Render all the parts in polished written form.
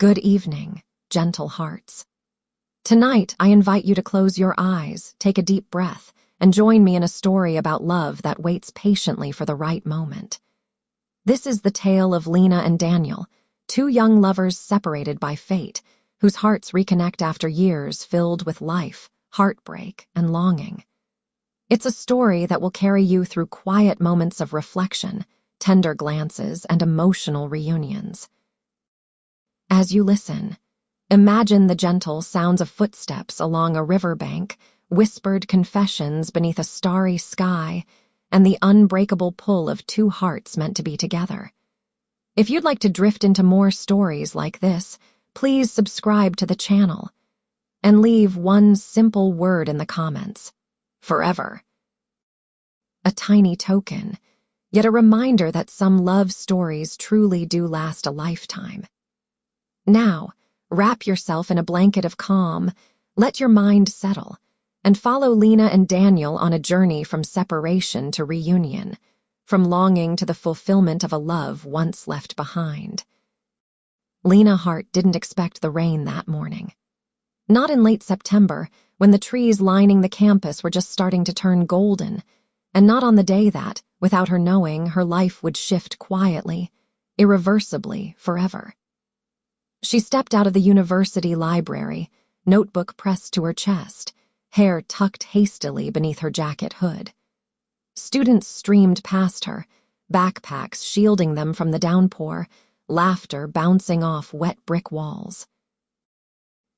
Good evening, gentle hearts. Tonight, I invite you to close your eyes, take a deep breath, and join me in a story about love that waits patiently for the right moment. This is the tale of Lena and Daniel, two young lovers separated by fate, whose hearts reconnect after years filled with life, heartbreak, and longing. It's a story that will carry you through quiet moments of reflection, tender glances, and emotional reunions. As you listen, imagine the gentle sounds of footsteps along a riverbank, whispered confessions beneath a starry sky, and the unbreakable pull of two hearts meant to be together. If you'd like to drift into more stories like this, please subscribe to the channel and leave one simple word in the comments: forever. A tiny token, yet a reminder that some love stories truly do last a lifetime. Now, wrap yourself in a blanket of calm, let your mind settle, and follow Lena and Daniel on a journey from separation to reunion, from longing to the fulfillment of a love once left behind. Lena Hart didn't expect the rain that morning. Not in late September, when the trees lining the campus were just starting to turn golden, and not on the day that, without her knowing, her life would shift quietly, irreversibly, forever. She stepped out of the university library, notebook pressed to her chest, hair tucked hastily beneath her jacket hood. Students streamed past her, backpacks shielding them from the downpour, laughter bouncing off wet brick walls.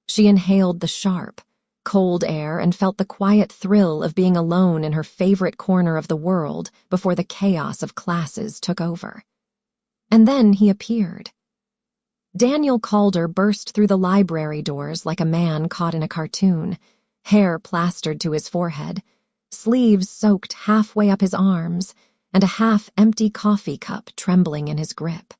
She inhaled the sharp, cold air and felt the quiet thrill of being alone in her favorite corner of the world before the chaos of classes took over. And then he appeared. Daniel Calder burst through the library doors like a man caught in a cartoon, hair plastered to his forehead, sleeves soaked halfway up his arms, and a half-empty coffee cup trembling in his grip.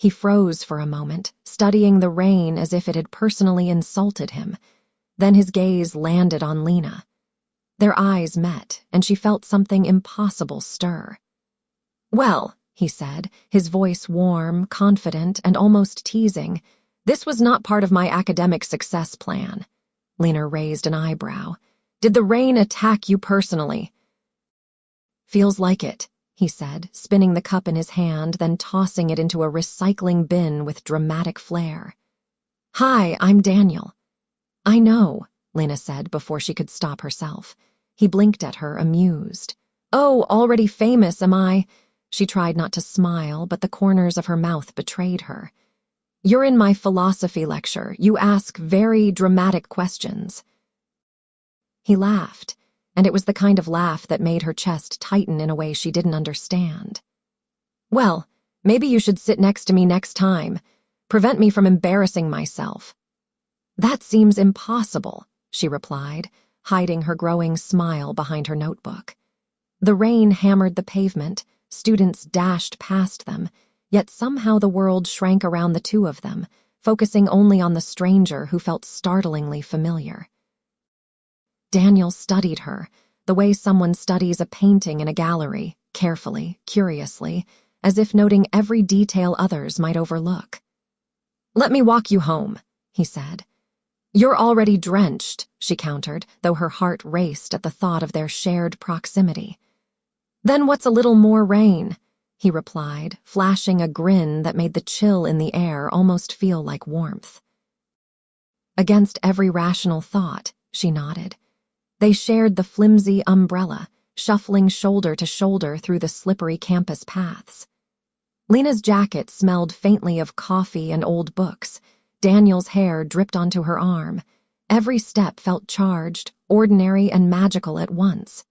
He froze for a moment, studying the rain as if it had personally insulted him. Then his gaze landed on Lena. Their eyes met, and she felt something impossible stir. "Well," he said, his voice warm, confident, and almost teasing, "this was not part of my academic success plan." Lena raised an eyebrow. "Did the rain attack you personally?" "Feels like it," he said, spinning the cup in his hand, then tossing it into a recycling bin with dramatic flair. "Hi, I'm Daniel." "I know," Lena said before she could stop herself. He blinked at her, amused. "Oh, already famous, am I?" She tried not to smile, but the corners of her mouth betrayed her. "You're in my philosophy lecture. You ask very dramatic questions." He laughed, and it was the kind of laugh that made her chest tighten in a way she didn't understand. "Well, maybe you should sit next to me next time. Prevent me from embarrassing myself." "That seems impossible," she replied, hiding her growing smile behind her notebook. The rain hammered the pavement, students dashed past them, yet somehow the world shrank around the two of them, focusing only on the stranger who felt startlingly familiar. Daniel studied her, the way someone studies a painting in a gallery, carefully, curiously, as if noting every detail others might overlook. "Let me walk you home," he said. "You're already drenched," she countered, though her heart raced at the thought of their shared proximity. "Then what's a little more rain?" he replied, flashing a grin that made the chill in the air almost feel like warmth. Against every rational thought, she nodded. They shared the flimsy umbrella, shuffling shoulder to shoulder through the slippery campus paths. Lena's jacket smelled faintly of coffee and old books. Daniel's hair dripped onto her arm. Every step felt charged, ordinary and magical at once.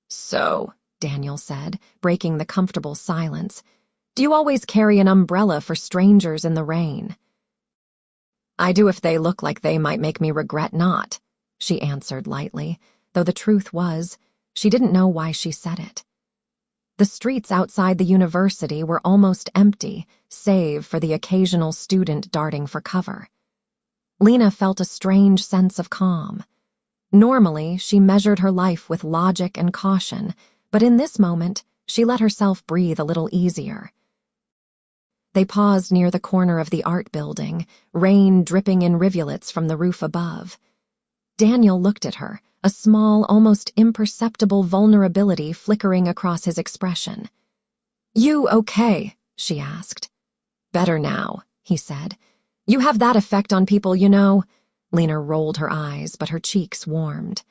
"So," Daniel said, breaking the comfortable silence, "do you always carry an umbrella for strangers in the rain?" "I do if they look like they might make me regret not," she answered lightly, though the truth was, she didn't know why she said it. The streets outside the university were almost empty, save for the occasional student darting for cover. Lena felt a strange sense of calm. Normally, she measured her life with logic and caution, but in this moment, she let herself breathe a little easier. They paused near the corner of the art building, rain dripping in rivulets from the roof above. Daniel looked at her, a small, almost imperceptible vulnerability flickering across his expression. "You okay?" she asked. "Better now," he said. "You have that effect on people, you know." Lena rolled her eyes, but her cheeks warmed.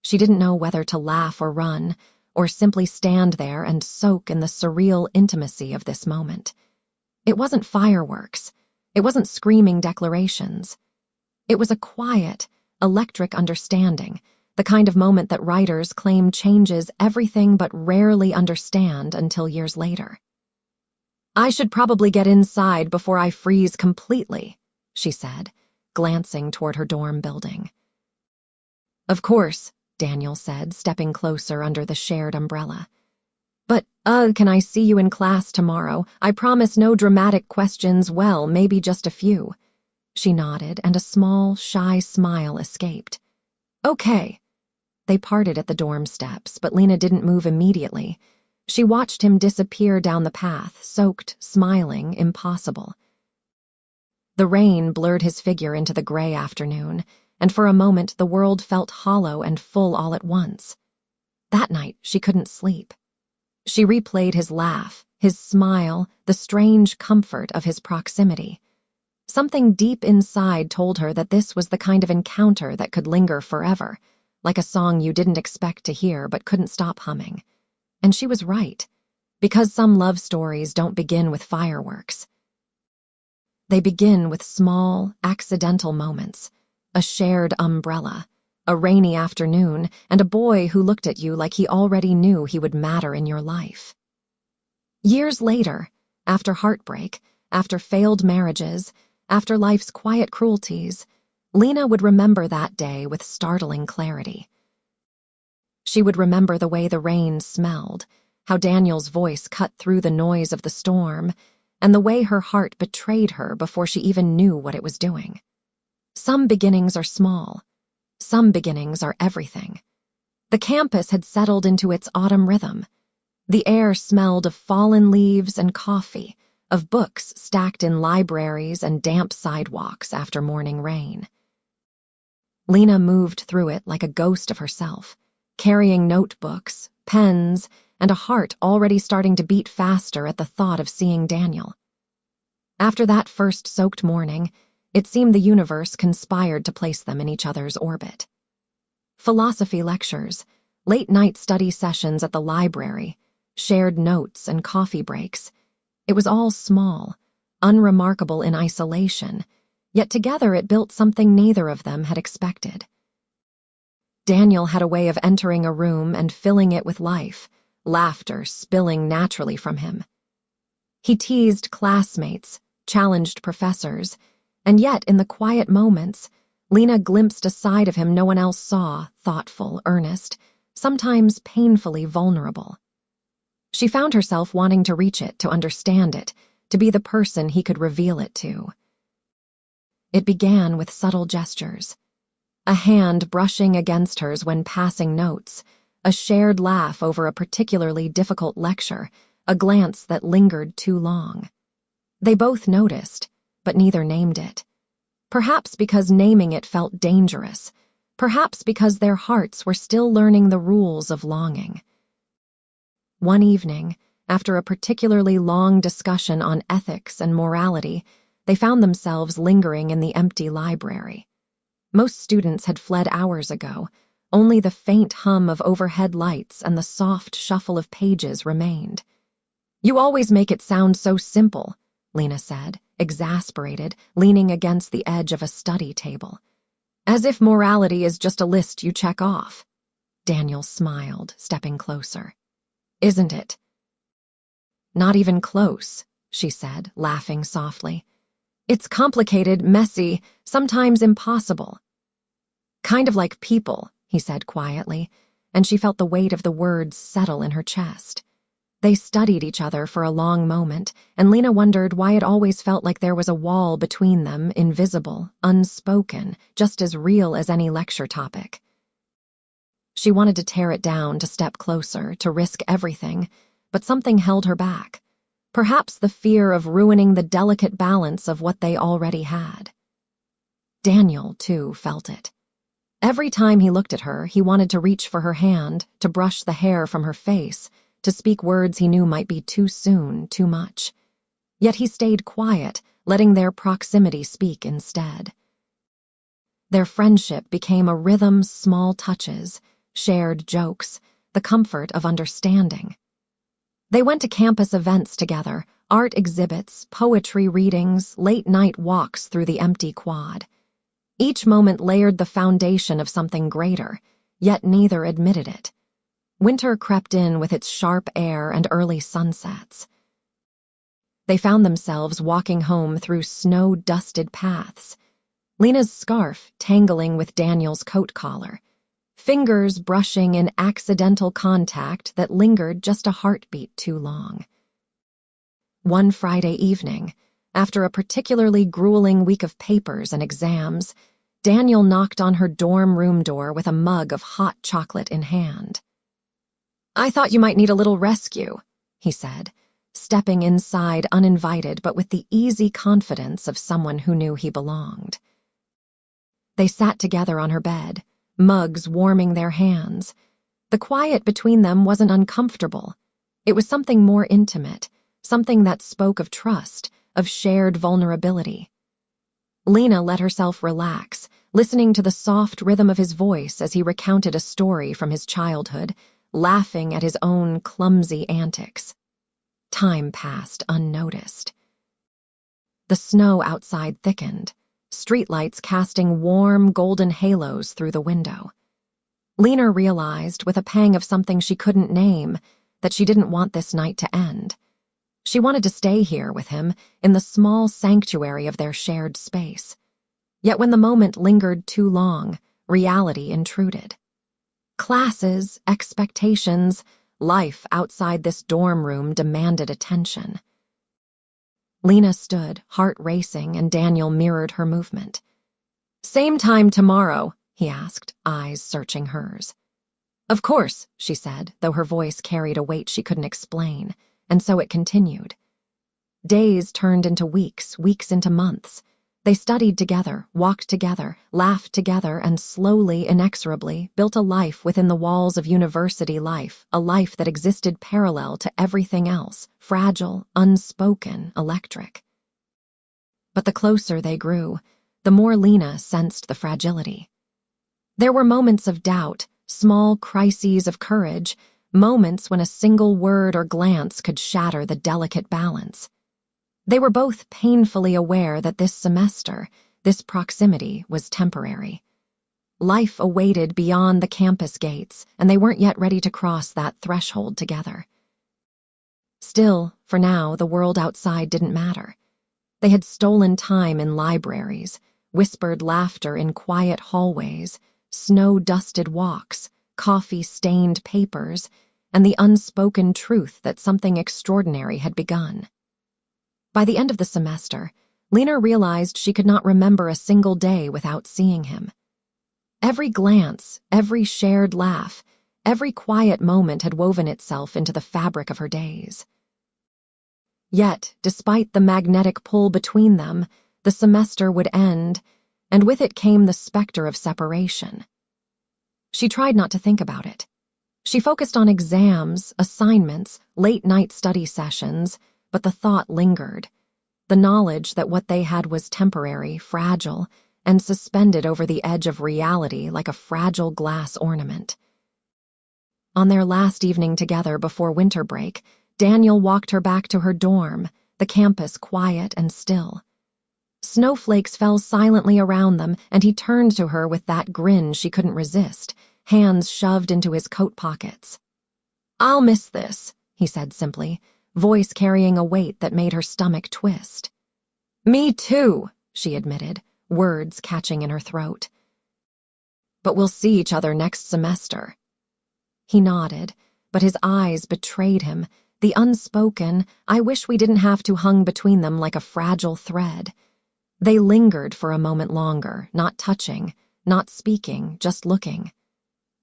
She didn't know whether to laugh or run, or simply stand there and soak in the surreal intimacy of this moment. It wasn't fireworks. It wasn't screaming declarations. It was a quiet, electric understanding, the kind of moment that writers claim changes everything but rarely understand until years later. "I should probably get inside before I freeze completely," she said, glancing toward her dorm building. "Of course," Daniel said, stepping closer under the shared umbrella. "But, can I see you in class tomorrow? I promise no dramatic questions, well, maybe just a few." She nodded, and a small, shy smile escaped. "Okay." They parted at the dorm steps, but Lena didn't move immediately. She watched him disappear down the path, soaked, smiling, impossible. The rain blurred his figure into the gray afternoon, and for a moment the world felt hollow and full all at once. That night she couldn't sleep. She replayed his laugh, his smile, the strange comfort of his proximity. Something deep inside told her that this was the kind of encounter that could linger forever, like a song you didn't expect to hear but couldn't stop humming. And she was right, because some love stories don't begin with fireworks. They begin with small, accidental moments, a shared umbrella, a rainy afternoon, and a boy who looked at you like he already knew he would matter in your life. Years later, after heartbreak, after failed marriages, after life's quiet cruelties, Lena would remember that day with startling clarity. She would remember the way the rain smelled, how Daniel's voice cut through the noise of the storm, and the way her heart betrayed her before she even knew what it was doing. Some beginnings are small. Some beginnings are everything. The campus had settled into its autumn rhythm. The air smelled of fallen leaves and coffee, of books stacked in libraries and damp sidewalks after morning rain. Lena moved through it like a ghost of herself, carrying notebooks, pens, and a heart already starting to beat faster at the thought of seeing Daniel. After that first soaked morning, it seemed the universe conspired to place them in each other's orbit. Philosophy lectures, late-night study sessions at the library, shared notes and coffee breaks. It was all small, unremarkable in isolation, yet together it built something neither of them had expected. Daniel had a way of entering a room and filling it with life, laughter spilling naturally from him. He teased classmates, challenged professors, and yet in the quiet moments, Lena glimpsed a side of him no one else saw, thoughtful, earnest, sometimes painfully vulnerable. She found herself wanting to reach it, to understand it, to be the person he could reveal it to. It began with subtle gestures. A hand brushing against hers when passing notes, a shared laugh over a particularly difficult lecture, a glance that lingered too long. They both noticed, but neither named it. Perhaps because naming it felt dangerous, perhaps because their hearts were still learning the rules of longing. One evening, after a particularly long discussion on ethics and morality, they found themselves lingering in the empty library. Most students had fled hours ago. Only the faint hum of overhead lights and the soft shuffle of pages remained. "You always make it sound so simple," Lena said, exasperated, leaning against the edge of a study table. "As if morality is just a list you check off." Daniel smiled, stepping closer. "Isn't it?" "Not even close," she said, laughing softly. "It's complicated, messy, sometimes impossible." "Kind of like people," he said quietly, and she felt the weight of the words settle in her chest. They studied each other for a long moment, and Lena wondered why it always felt like there was a wall between them, invisible, unspoken, just as real as any lecture topic. She wanted to tear it down, to step closer, to risk everything, but something held her back. Perhaps the fear of ruining the delicate balance of what they already had. Daniel, too, felt it. Every time he looked at her, he wanted to reach for her hand, to brush the hair from her face, to speak words he knew might be too soon, too much. Yet he stayed quiet, letting their proximity speak instead. Their friendship became a rhythm, small touches, shared jokes, the comfort of understanding. They went to campus events together, art exhibits, poetry readings, late-night walks through the empty quad. Each moment layered the foundation of something greater, yet neither admitted it. Winter crept in with its sharp air and early sunsets. They found themselves walking home through snow-dusted paths, Lena's scarf tangling with Daniel's coat collar, fingers brushing in accidental contact that lingered just a heartbeat too long. One Friday evening, after a particularly grueling week of papers and exams, Daniel knocked on her dorm room door with a mug of hot chocolate in hand. "I thought you might need a little rescue," he said, stepping inside uninvited but with the easy confidence of someone who knew he belonged. They sat together on her bed, mugs warming their hands. The quiet between them wasn't uncomfortable. It was something more intimate, something that spoke of trust, of shared vulnerability. Lena let herself relax, listening to the soft rhythm of his voice as he recounted a story from his childhood, laughing at his own clumsy antics. Time passed unnoticed. The snow outside thickened, streetlights casting warm, golden halos through the window. Lena realized, with a pang of something she couldn't name, that she didn't want this night to end. She wanted to stay here with him, in the small sanctuary of their shared space. Yet when the moment lingered too long, reality intruded. Classes, expectations, life outside this dorm room demanded attention. Lena stood, heart racing, and Daniel mirrored her movement. "Same time tomorrow?" he asked, eyes searching hers. "Of course," she said, though her voice carried a weight she couldn't explain, and so it continued. Days turned into weeks, weeks into months. They studied together, walked together, laughed together, and slowly, inexorably, built a life within the walls of university life, a life that existed parallel to everything else, fragile, unspoken, electric. But the closer they grew, the more Lena sensed the fragility. There were moments of doubt, small crises of courage, moments when a single word or glance could shatter the delicate balance. They were both painfully aware that this semester, this proximity, was temporary. Life awaited beyond the campus gates, and they weren't yet ready to cross that threshold together. Still, for now, the world outside didn't matter. They had stolen time in libraries, whispered laughter in quiet hallways, snow-dusted walks, coffee-stained papers, and the unspoken truth that something extraordinary had begun. By the end of the semester, Lena realized she could not remember a single day without seeing him. Every glance, every shared laugh, every quiet moment had woven itself into the fabric of her days. Yet, despite the magnetic pull between them, the semester would end, and with it came the specter of separation. She tried not to think about it. She focused on exams, assignments, late-night study sessions, but the thought lingered. The knowledge that what they had was temporary, fragile, and suspended over the edge of reality like a fragile glass ornament. On their last evening together before winter break, Daniel walked her back to her dorm, the campus quiet and still. Snowflakes fell silently around them, and he turned to her with that grin she couldn't resist, hands shoved into his coat pockets. "I'll miss this," he said simply, voice carrying a weight that made her stomach twist. "Me too," she admitted, words catching in her throat. "But we'll see each other next semester." He nodded, but his eyes betrayed him, the unspoken, "I wish we didn't have to" hung between them like a fragile thread. They lingered for a moment longer, not touching, not speaking, just looking.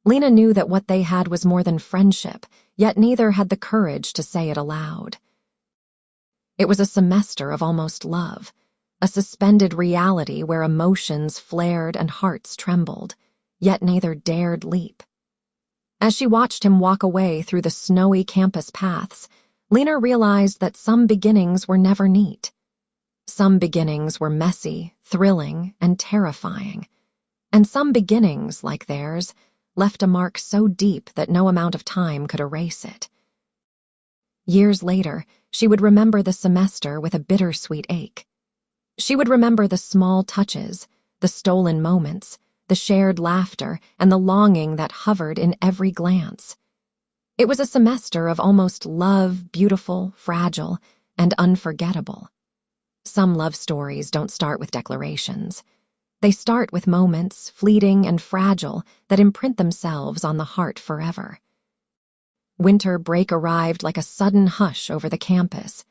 Lena knew that what they had was more than friendship, yet neither had the courage to say it aloud. It was a semester of almost love, a suspended reality where emotions flared and hearts trembled, yet neither dared leap. As she watched him walk away through the snowy campus paths, Lena realized that some beginnings were never neat. Some beginnings were messy, thrilling, and terrifying. And some beginnings, like theirs, left a mark so deep that no amount of time could erase it. Years later, she would remember the semester with a bittersweet ache. She would remember the small touches, the stolen moments, the shared laughter, and the longing that hovered in every glance. It was a semester of almost love, beautiful, fragile, and unforgettable. Some love stories don't start with declarations. They start with moments, fleeting and fragile, that imprint themselves on the heart forever. Winter break arrived like a sudden hush over the campus,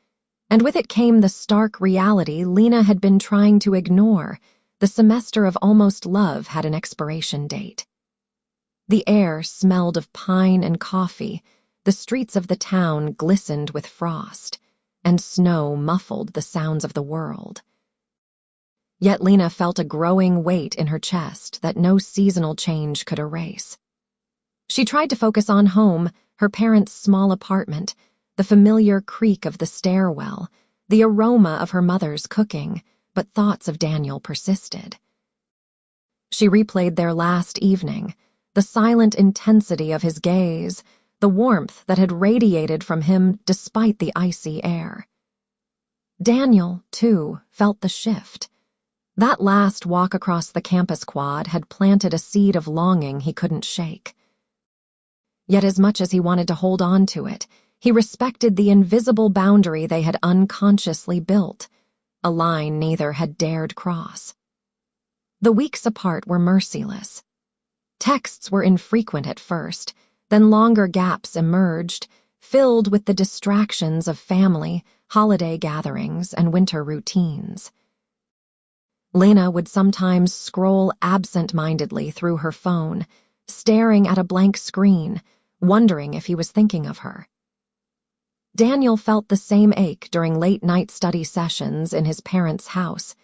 and with it came the stark reality Lena had been trying to ignore. The semester of almost love had an expiration date. The air smelled of pine and coffee, the streets of the town glistened with frost, and snow muffled the sounds of the world. Yet Lena felt a growing weight in her chest that no seasonal change could erase. She tried to focus on home, her parents' small apartment, the familiar creak of the stairwell, the aroma of her mother's cooking, but thoughts of Daniel persisted. She replayed their last evening, the silent intensity of his gaze, the warmth that had radiated from him despite the icy air. Daniel, too, felt the shift. That last walk across the campus quad had planted a seed of longing he couldn't shake. Yet as much as he wanted to hold on to it, he respected the invisible boundary they had unconsciously built, a line neither had dared cross. The weeks apart were merciless. Texts were infrequent at first, then longer gaps emerged, filled with the distractions of family, holiday gatherings, and winter routines. Lena would sometimes scroll absent-mindedly through her phone, staring at a blank screen, wondering if he was thinking of her. Daniel felt the same ache during late-night study sessions in his parents' house.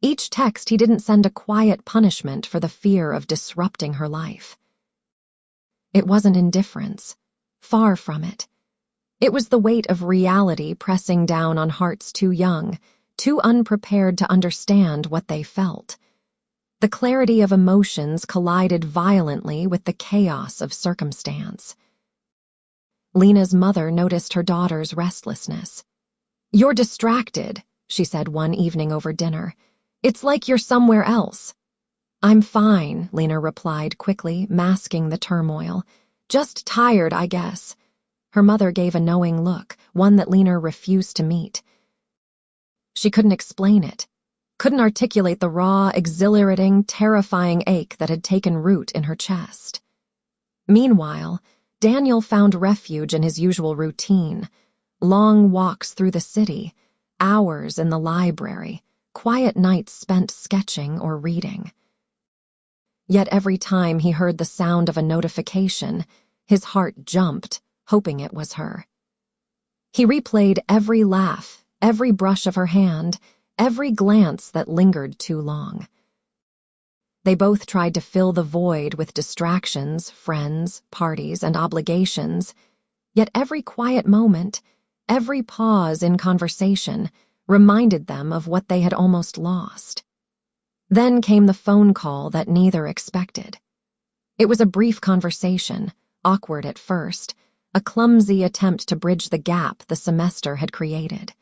Each text he didn't send a quiet punishment for the fear of disrupting her life. It wasn't indifference. Far from it. It was the weight of reality pressing down on hearts too young, too unprepared to understand what they felt. The clarity of emotions collided violently with the chaos of circumstance. Lena's mother noticed her daughter's restlessness. "You're distracted," she said one evening over dinner. "It's like you're somewhere else." "I'm fine," Lena replied quickly, masking the turmoil. "Just tired, I guess." Her mother gave a knowing look, one that Lena refused to meet. She couldn't explain it, couldn't articulate the raw, exhilarating, terrifying ache that had taken root in her chest. Meanwhile, Daniel found refuge in his usual routine: long walks through the city, hours in the library, quiet nights spent sketching or reading. Yet every time he heard the sound of a notification, his heart jumped, hoping it was her. He replayed every laugh, every brush of her hand, every glance that lingered too long. They both tried to fill the void with distractions, friends, parties, and obligations, yet every quiet moment, every pause in conversation, reminded them of what they had almost lost. Then came the phone call that neither expected. It was a brief conversation, awkward at first, a clumsy attempt to bridge the gap the semester had created.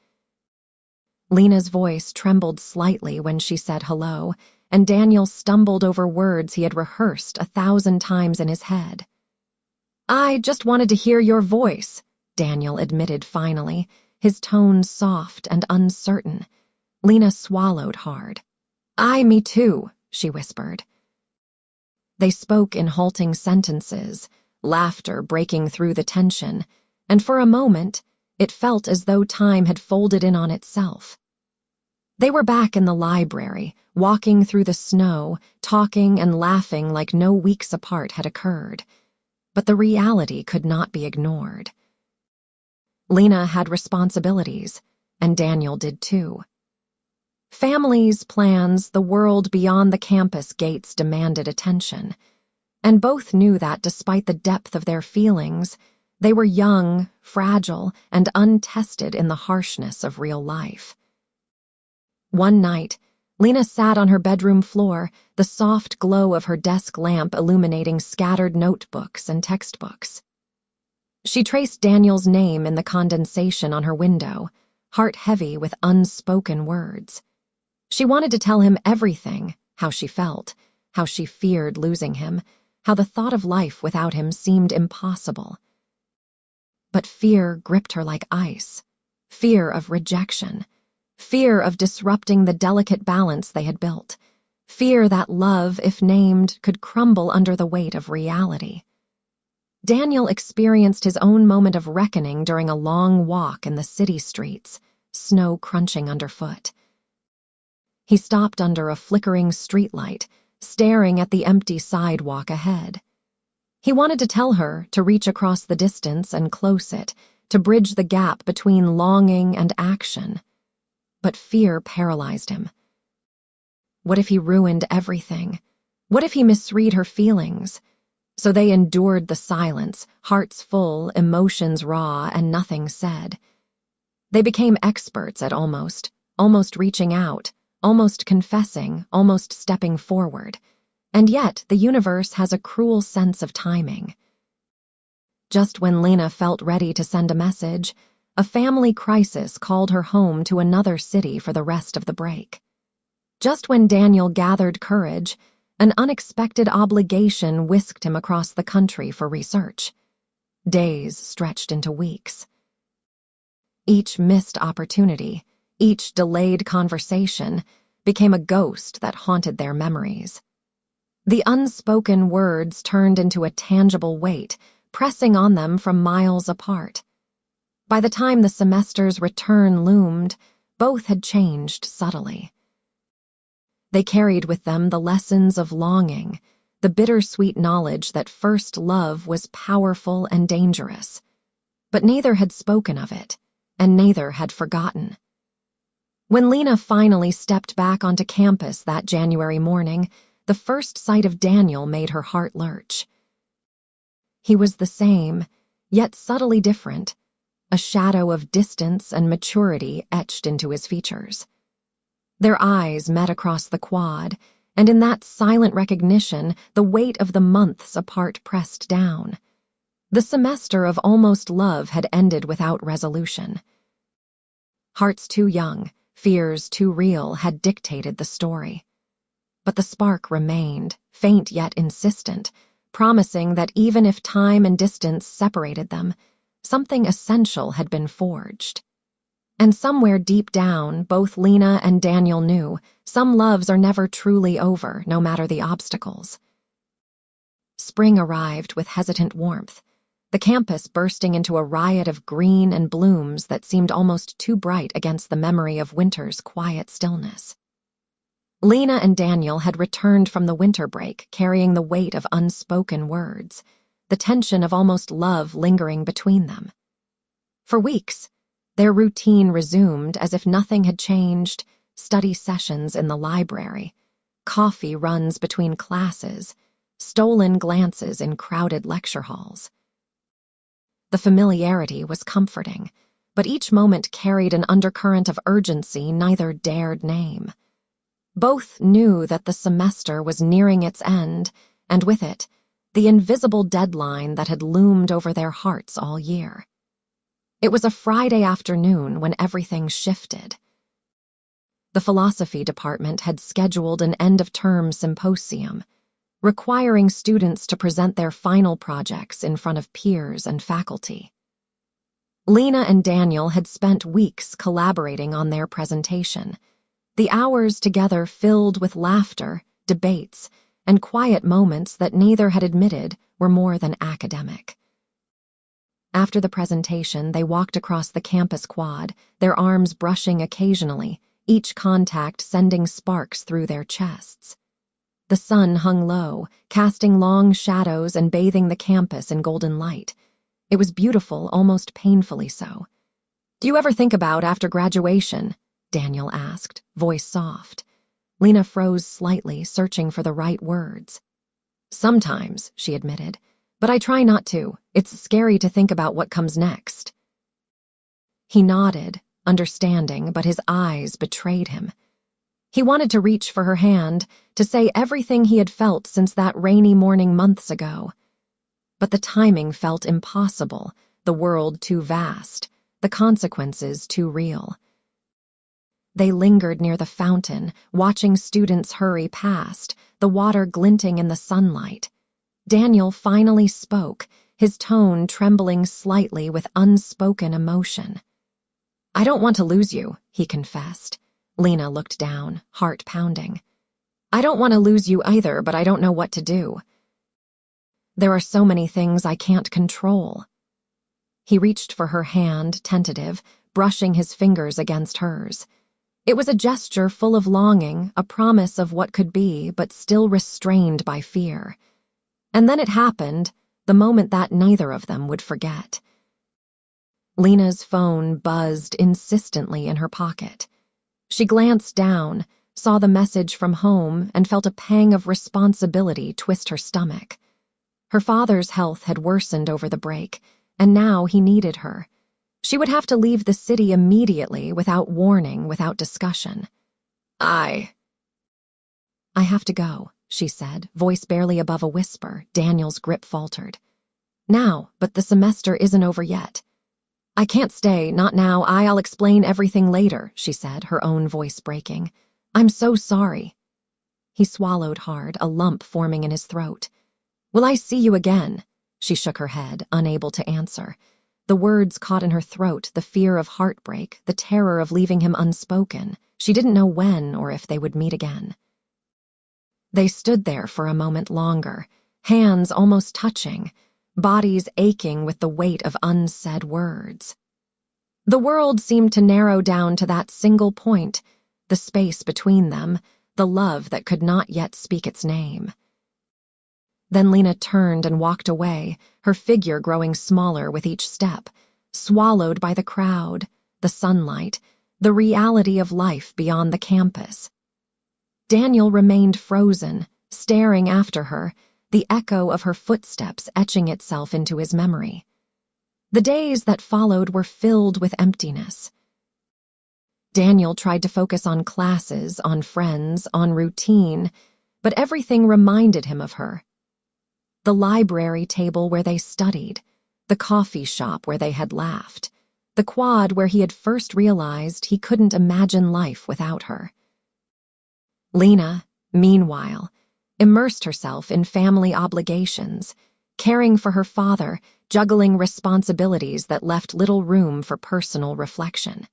Lena's voice trembled slightly when she said hello, and Daniel stumbled over words he had rehearsed 1,000 times in his head. "I just wanted to hear your voice," Daniel admitted finally, his tone soft and uncertain. Lena swallowed hard. Me too," she whispered. They spoke in halting sentences, laughter breaking through the tension, and for a moment, it felt as though time had folded in on itself. They were back in the library, walking through the snow, talking and laughing like no weeks apart had occurred. But the reality could not be ignored. Lena had responsibilities, and Daniel did too. Families, plans, the world beyond the campus gates demanded attention, and both knew that despite the depth of their feelings, they were young, fragile, and untested in the harshness of real life. One night, Lena sat on her bedroom floor, the soft glow of her desk lamp illuminating scattered notebooks and textbooks. She traced Daniel's name in the condensation on her window, heart heavy with unspoken words. She wanted to tell him everything, how she felt, how she feared losing him, how the thought of life without him seemed impossible. But fear gripped her like ice, fear of rejection, fear of disrupting the delicate balance they had built, fear that love, if named, could crumble under the weight of reality. Daniel experienced his own moment of reckoning during a long walk in the city streets, snow crunching underfoot. He stopped under a flickering streetlight, staring at the empty sidewalk ahead. He wanted to tell her to reach across the distance and close it, to bridge the gap between longing and action. But fear paralyzed him. What if he ruined everything? What if he misread her feelings? So they endured the silence, hearts full, emotions raw, and nothing said. They became experts at almost reaching out, almost confessing, almost stepping forward. And yet, the universe has a cruel sense of timing. Just when Lena felt ready to send a message, a family crisis called her home to another city for the rest of the break. Just when Daniel gathered courage, an unexpected obligation whisked him across the country for research. Days stretched into weeks. Each missed opportunity, each delayed conversation, became a ghost that haunted their memories. The unspoken words turned into a tangible weight, pressing on them from miles apart. By the time the semester's return loomed, both had changed subtly. They carried with them the lessons of longing, the bittersweet knowledge that first love was powerful and dangerous. But neither had spoken of it, and neither had forgotten. When Lena finally stepped back onto campus that January morning, the first sight of Daniel made her heart lurch. He was the same, yet subtly different, a shadow of distance and maturity etched into his features. Their eyes met across the quad, and in that silent recognition, the weight of the months apart pressed down. The semester of almost love had ended without resolution. Hearts too young, fears too real had dictated the story. But the spark remained, faint yet insistent, promising that even if time and distance separated them, something essential had been forged. And somewhere deep down, both Lena and Daniel knew some loves are never truly over, no matter the obstacles. Spring arrived with hesitant warmth, the campus bursting into a riot of green and blooms that seemed almost too bright against the memory of winter's quiet stillness. Lena and Daniel had returned from the winter break carrying the weight of unspoken words, the tension of almost love lingering between them. For weeks, their routine resumed as if nothing had changed: study sessions in the library, coffee runs between classes, stolen glances in crowded lecture halls. The familiarity was comforting, but each moment carried an undercurrent of urgency neither dared name. Both knew that the semester was nearing its end, and with it, the invisible deadline that had loomed over their hearts all year. It was a Friday afternoon when everything shifted. The philosophy department had scheduled an end-of-term symposium, requiring students to present their final projects in front of peers and faculty. Lena and Daniel had spent weeks collaborating on their presentation, the hours together filled with laughter, debates, and quiet moments that neither had admitted were more than academic. After the presentation, they walked across the campus quad, their arms brushing occasionally, each contact sending sparks through their chests. The sun hung low, casting long shadows and bathing the campus in golden light. It was beautiful, almost painfully so. "Do you ever think about after graduation?" Daniel asked, voice soft. Lena froze slightly, searching for the right words. "Sometimes," she admitted, "but I try not to. It's scary to think about what comes next." He nodded, understanding, but his eyes betrayed him. He wanted to reach for her hand, to say everything he had felt since that rainy morning months ago. But the timing felt impossible, the world too vast, the consequences too real. They lingered near the fountain, watching students hurry past, the water glinting in the sunlight. Daniel finally spoke, his tone trembling slightly with unspoken emotion. "I don't want to lose you," he confessed. Lena looked down, heart pounding. "I don't want to lose you either, but I don't know what to do. There are so many things I can't control." He reached for her hand, tentative, brushing his fingers against hers. It was a gesture full of longing, a promise of what could be, but still restrained by fear. And then it happened, the moment that neither of them would forget. Lena's phone buzzed insistently in her pocket. She glanced down, saw the message from home, and felt a pang of responsibility twist her stomach. Her father's health had worsened over the break, and now he needed her. She would have to leave the city immediately, without warning, without discussion. I have to go," she said, voice barely above a whisper. Daniel's grip faltered. "Now, but the semester isn't over yet." "I can't stay, not now. I'll explain everything later," she said, her own voice breaking. "I'm so sorry." He swallowed hard, a lump forming in his throat. "Will I see you again?" She shook her head, unable to answer. The words caught in her throat, the fear of heartbreak, the terror of leaving him unspoken. She didn't know when or if they would meet again. They stood there for a moment longer, hands almost touching, bodies aching with the weight of unsaid words. The world seemed to narrow down to that single point, the space between them, the love that could not yet speak its name. Then Lena turned and walked away, her figure growing smaller with each step, swallowed by the crowd, the sunlight, the reality of life beyond the campus. Daniel remained frozen, staring after her, the echo of her footsteps etching itself into his memory. The days that followed were filled with emptiness. Daniel tried to focus on classes, on friends, on routine, but everything reminded him of her. The library table where they studied, the coffee shop where they had laughed, the quad where he had first realized he couldn't imagine life without her. Lena, meanwhile, immersed herself in family obligations, caring for her father, juggling responsibilities that left little room for personal reflection.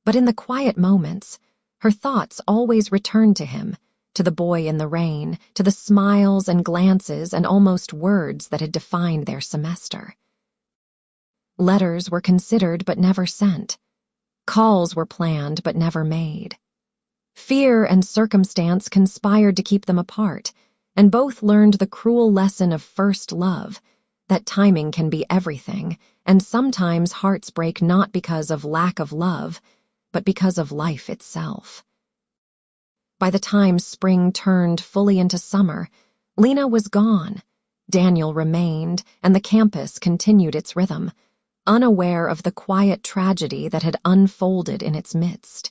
But in the quiet moments, her thoughts always returned to him, to the boy in the rain, to the smiles and glances and almost words that had defined their semester. Letters were considered but never sent. Calls were planned but never made. Fear and circumstance conspired to keep them apart, and both learned the cruel lesson of first love, that timing can be everything, and sometimes hearts break not because of lack of love, but because of life itself. By the time spring turned fully into summer, Lena was gone, Daniel remained, and the campus continued its rhythm, unaware of the quiet tragedy that had unfolded in its midst.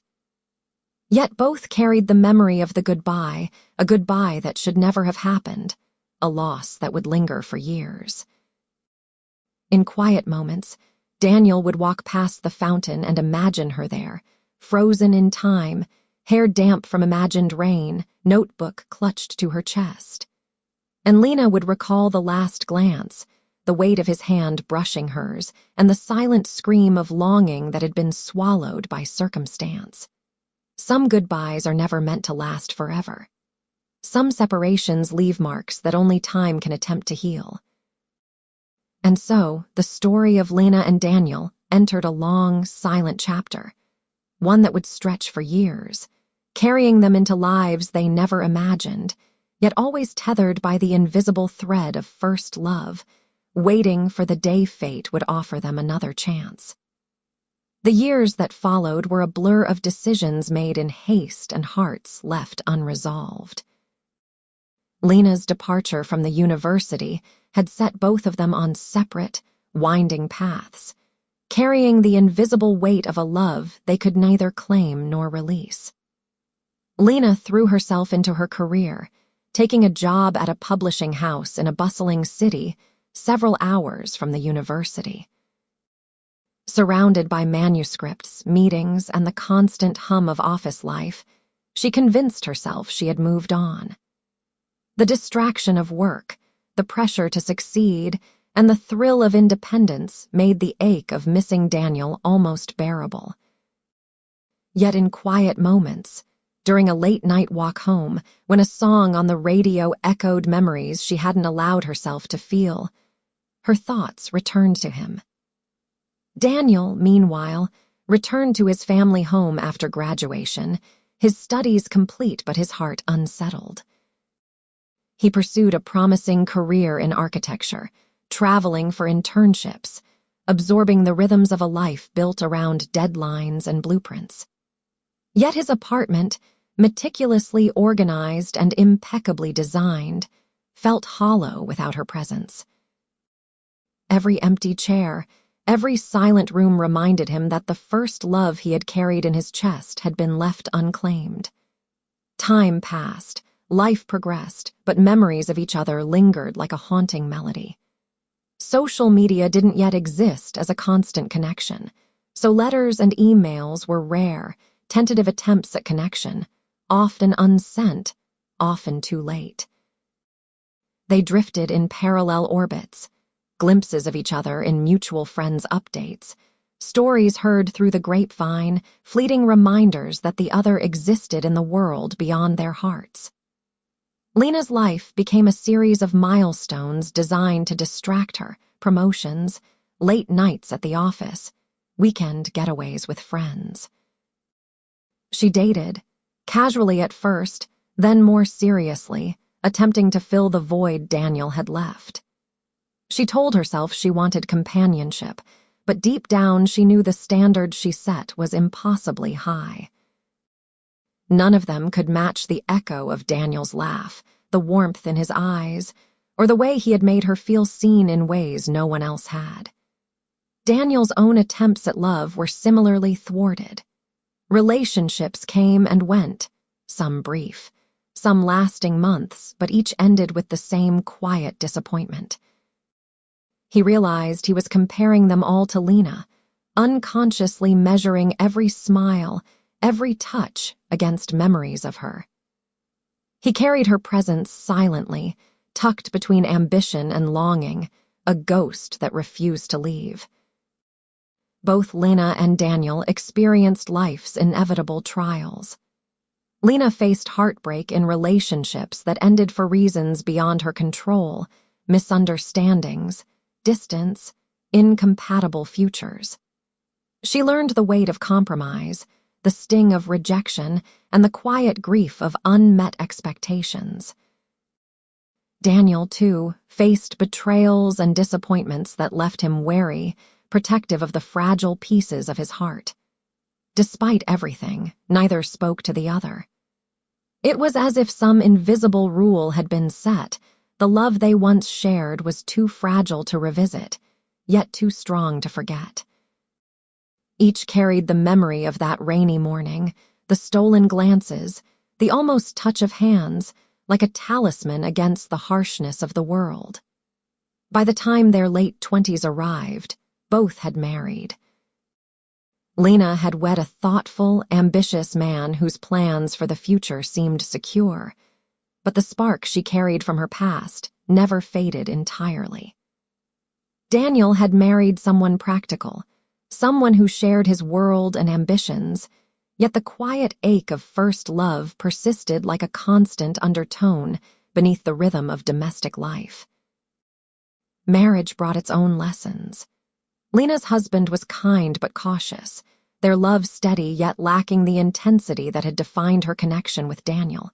Yet both carried the memory of the goodbye, a goodbye that should never have happened, a loss that would linger for years. In quiet moments, Daniel would walk past the fountain and imagine her there, frozen in time, hair damp from imagined rain, notebook clutched to her chest. And Lena would recall the last glance, the weight of his hand brushing hers, and the silent scream of longing that had been swallowed by circumstance. Some goodbyes are never meant to last forever. Some separations leave marks that only time can attempt to heal. And so, the story of Lena and Daniel entered a long, silent chapter, one that would stretch for years, carrying them into lives they never imagined, yet always tethered by the invisible thread of first love, waiting for the day fate would offer them another chance. The years that followed were a blur of decisions made in haste and hearts left unresolved. Lena's departure from the university had set both of them on separate, winding paths, carrying the invisible weight of a love they could neither claim nor release. Lena threw herself into her career, taking a job at a publishing house in a bustling city several hours from the university. Surrounded by manuscripts, meetings, and the constant hum of office life, she convinced herself she had moved on. The distraction of work, the pressure to succeed, and the thrill of independence made the ache of missing Daniel almost bearable. Yet in quiet moments, during a late-night walk home, when a song on the radio echoed memories she hadn't allowed herself to feel, her thoughts returned to him. Daniel, meanwhile, returned to his family home after graduation, his studies complete but his heart unsettled. He pursued a promising career in architecture, traveling for internships, absorbing the rhythms of a life built around deadlines and blueprints. Yet his apartment, meticulously organized and impeccably designed, felt hollow without her presence. Every empty chair, every silent room reminded him that the first love he had carried in his chest had been left unclaimed. Time passed, life progressed, but memories of each other lingered like a haunting melody. Social media didn't yet exist as a constant connection, so letters and emails were rare, tentative attempts at connection, often unsent, often too late. They drifted in parallel orbits, glimpses of each other in mutual friends' updates, stories heard through the grapevine, fleeting reminders that the other existed in the world beyond their hearts. Lena's life became a series of milestones designed to distract her: promotions, late nights at the office, weekend getaways with friends. She dated, casually at first, then more seriously, attempting to fill the void Daniel had left. She told herself she wanted companionship, but deep down she knew the standard she set was impossibly high. None of them could match the echo of Daniel's laugh, the warmth in his eyes, or the way he had made her feel seen in ways no one else had. Daniel's own attempts at love were similarly thwarted. Relationships came and went, some brief, some lasting months, but each ended with the same quiet disappointment. He realized he was comparing them all to Lena, unconsciously measuring every smile, every touch against memories of her. He carried her presence silently, tucked between ambition and longing, a ghost that refused to leave. Both Lena and Daniel experienced life's inevitable trials. Lena faced heartbreak in relationships that ended for reasons beyond her control, misunderstandings, distance, incompatible futures. She learned the weight of compromise, the sting of rejection, and the quiet grief of unmet expectations. Daniel, too, faced betrayals and disappointments that left him wary, protective of the fragile pieces of his heart. Despite everything, neither spoke to the other. It was as if some invisible rule had been set. The love they once shared was too fragile to revisit, yet too strong to forget. Each carried the memory of that rainy morning, the stolen glances, the almost touch of hands, like a talisman against the harshness of the world. By the time their late 20s arrived, both had married. Lena had wed a thoughtful, ambitious man whose plans for the future seemed secure, but the spark she carried from her past never faded entirely. Daniel had married someone practical, someone who shared his world and ambitions, yet the quiet ache of first love persisted like a constant undertone beneath the rhythm of domestic life. Marriage brought its own lessons. Lena's husband was kind but cautious, their love steady yet lacking the intensity that had defined her connection with Daniel.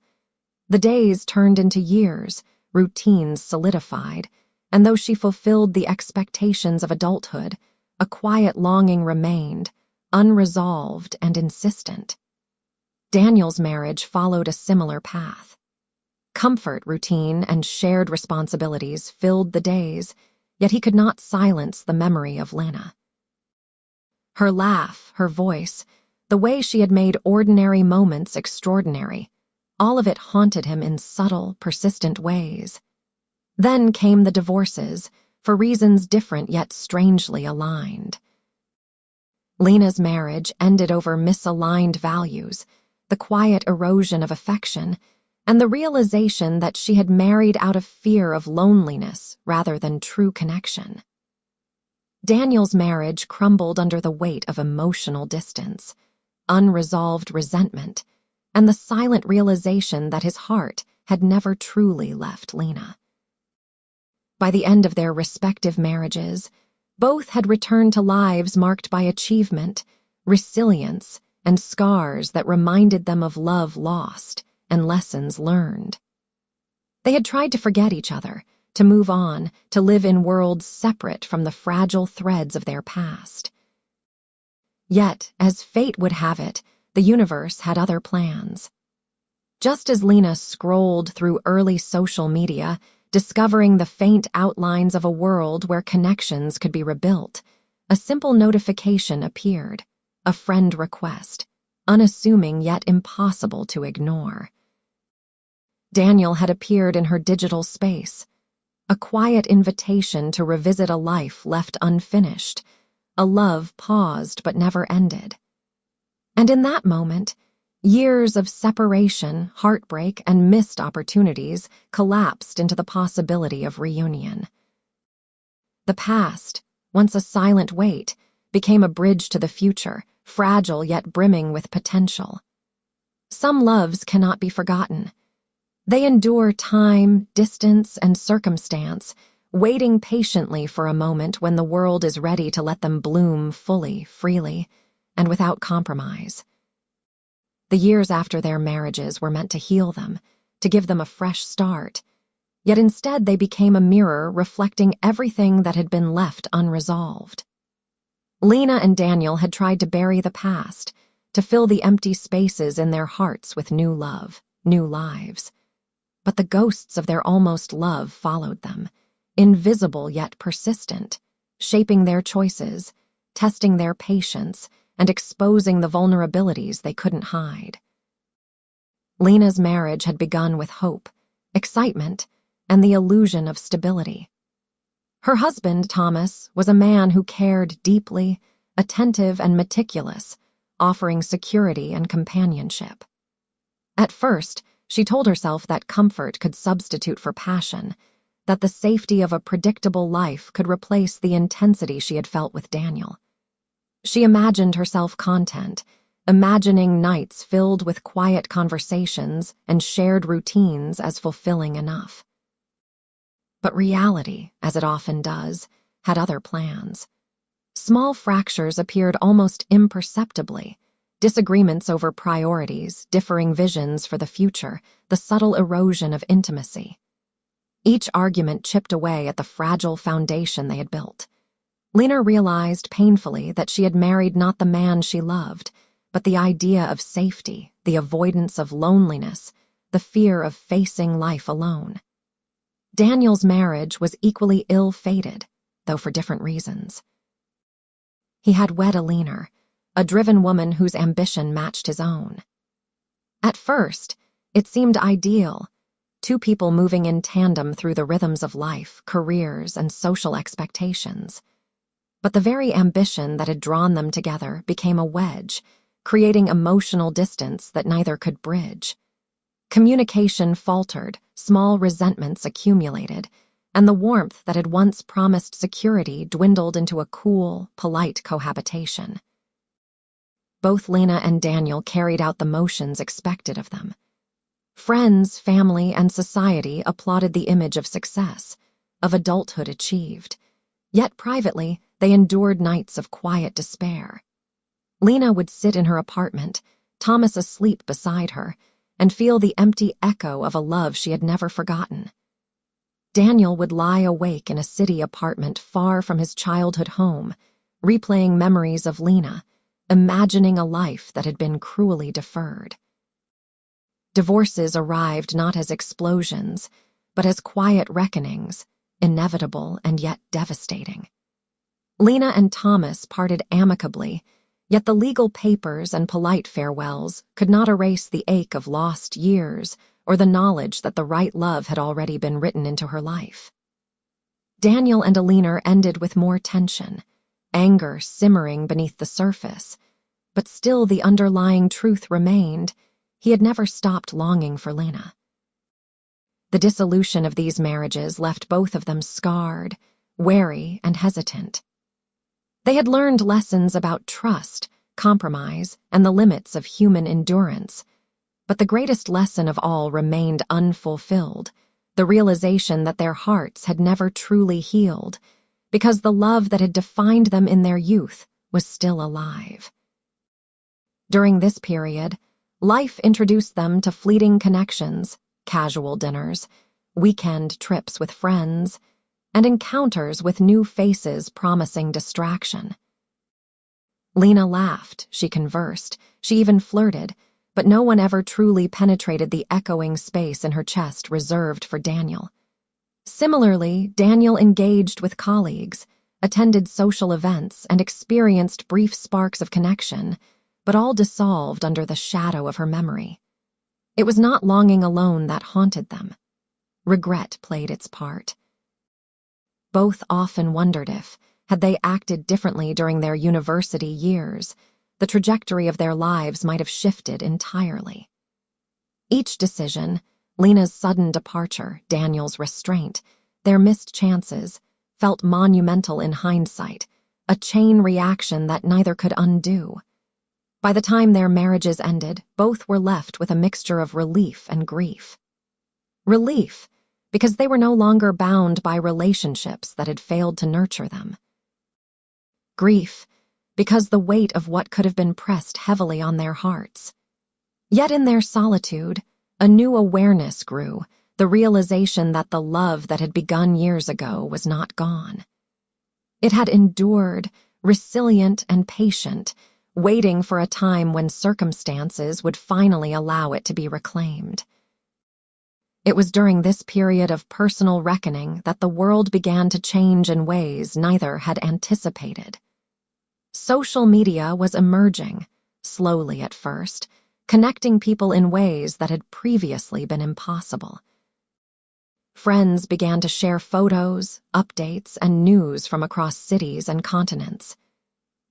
The days turned into years, routines solidified, and though she fulfilled the expectations of adulthood, a quiet longing remained, unresolved and insistent. Daniel's marriage followed a similar path. Comfort routine and shared responsibilities filled the days, yet he could not silence the memory of Lena. Her laugh, her voice, the way she had made ordinary moments extraordinary, all of it haunted him in subtle, persistent ways. Then came the divorces, for reasons different yet strangely aligned. Lena's marriage ended over misaligned values, the quiet erosion of affection, and the realization that she had married out of fear of loneliness rather than true connection. Daniel's marriage crumbled under the weight of emotional distance, unresolved resentment, and the silent realization that his heart had never truly left Lena. By the end of their respective marriages, both had returned to lives marked by achievement, resilience, and scars that reminded them of love lost and lessons learned. They had tried to forget each other, to move on, to live in worlds separate from the fragile threads of their past. Yet, as fate would have it, the universe had other plans. Just as Lena scrolled through early social media, discovering the faint outlines of a world where connections could be rebuilt, a simple notification appeared, a friend request, unassuming yet impossible to ignore. Daniel had appeared in her digital space, a quiet invitation to revisit a life left unfinished, a love paused but never ended. And in that moment, years of separation, heartbreak, and missed opportunities collapsed into the possibility of reunion. The past, once a silent weight, became a bridge to the future, fragile yet brimming with potential. Some loves cannot be forgotten. They endure time, distance, and circumstance, waiting patiently for a moment when the world is ready to let them bloom fully, freely, and without compromise. The years after their marriages were meant to heal them, to give them a fresh start, yet instead they became a mirror reflecting everything that had been left unresolved. Lena and Daniel had tried to bury the past, to fill the empty spaces in their hearts with new love, new lives. But the ghosts of their almost love followed them, invisible yet persistent, shaping their choices, testing their patience, and exposing the vulnerabilities they couldn't hide. Lena's marriage had begun with hope, excitement, and the illusion of stability. Her husband, Thomas, was a man who cared deeply, attentive and meticulous, offering security and companionship. At first, she told herself that comfort could substitute for passion, that the safety of a predictable life could replace the intensity she had felt with Daniel. She imagined herself content, imagining nights filled with quiet conversations and shared routines as fulfilling enough. But reality, as it often does, had other plans. Small fractures appeared almost imperceptibly, disagreements over priorities, differing visions for the future, the subtle erosion of intimacy. Each argument chipped away at the fragile foundation they had built. Lena realized painfully that she had married not the man she loved, but the idea of safety, the avoidance of loneliness, the fear of facing life alone. Daniel's marriage was equally ill-fated, though for different reasons. He had wed Lena, a driven woman whose ambition matched his own. At first, it seemed ideal, two people moving in tandem through the rhythms of life, careers, and social expectations. But the very ambition that had drawn them together became a wedge, creating emotional distance that neither could bridge. Communication faltered, small resentments accumulated, and the warmth that had once promised security dwindled into a cool, polite cohabitation. Both Lena and Daniel carried out the motions expected of them. Friends, family, and society applauded the image of success, of adulthood achieved. Yet privately, they endured nights of quiet despair. Lena would sit in her apartment, Thomas asleep beside her, and feel the empty echo of a love she had never forgotten. Daniel would lie awake in a city apartment far from his childhood home, replaying memories of Lena, imagining a life that had been cruelly deferred. Divorces arrived not as explosions, but as quiet reckonings, inevitable and yet devastating. Lena and Thomas parted amicably, yet the legal papers and polite farewells could not erase the ache of lost years or the knowledge that the right love had already been written into her life. Daniel and Alina ended with more tension, anger simmering beneath the surface, but still the underlying truth remained: he had never stopped longing for Lena. The dissolution of these marriages left both of them scarred, wary, and hesitant. They had learned lessons about trust, compromise, and the limits of human endurance, but the greatest lesson of all remained unfulfilled: the realization that their hearts had never truly healed, because the love that had defined them in their youth was still alive. During this period, life introduced them to fleeting connections, casual dinners, weekend trips with friends, and encounters with new faces promising distraction. Lena laughed, she conversed, she even flirted, but no one ever truly penetrated the echoing space in her chest reserved for Daniel. Similarly, Daniel engaged with colleagues, attended social events, and experienced brief sparks of connection, but all dissolved under the shadow of her memory. It was not longing alone that haunted them. Regret played its part. Both often wondered if, had they acted differently during their university years, the trajectory of their lives might have shifted entirely. Each decision, Lena's sudden departure, Daniel's restraint, their missed chances, felt monumental in hindsight, a chain reaction that neither could undo. By the time their marriages ended, both were left with a mixture of relief and grief. Relief, because they were no longer bound by relationships that had failed to nurture them. Grief, because the weight of what could have been pressed heavily on their hearts. Yet in their solitude, a new awareness grew, the realization that the love that had begun years ago was not gone. It had endured, resilient and patient, waiting for a time when circumstances would finally allow it to be reclaimed. It was during this period of personal reckoning that the world began to change in ways neither had anticipated. Social media was emerging, slowly at first, connecting people in ways that had previously been impossible. Friends began to share photos, updates, and news from across cities and continents.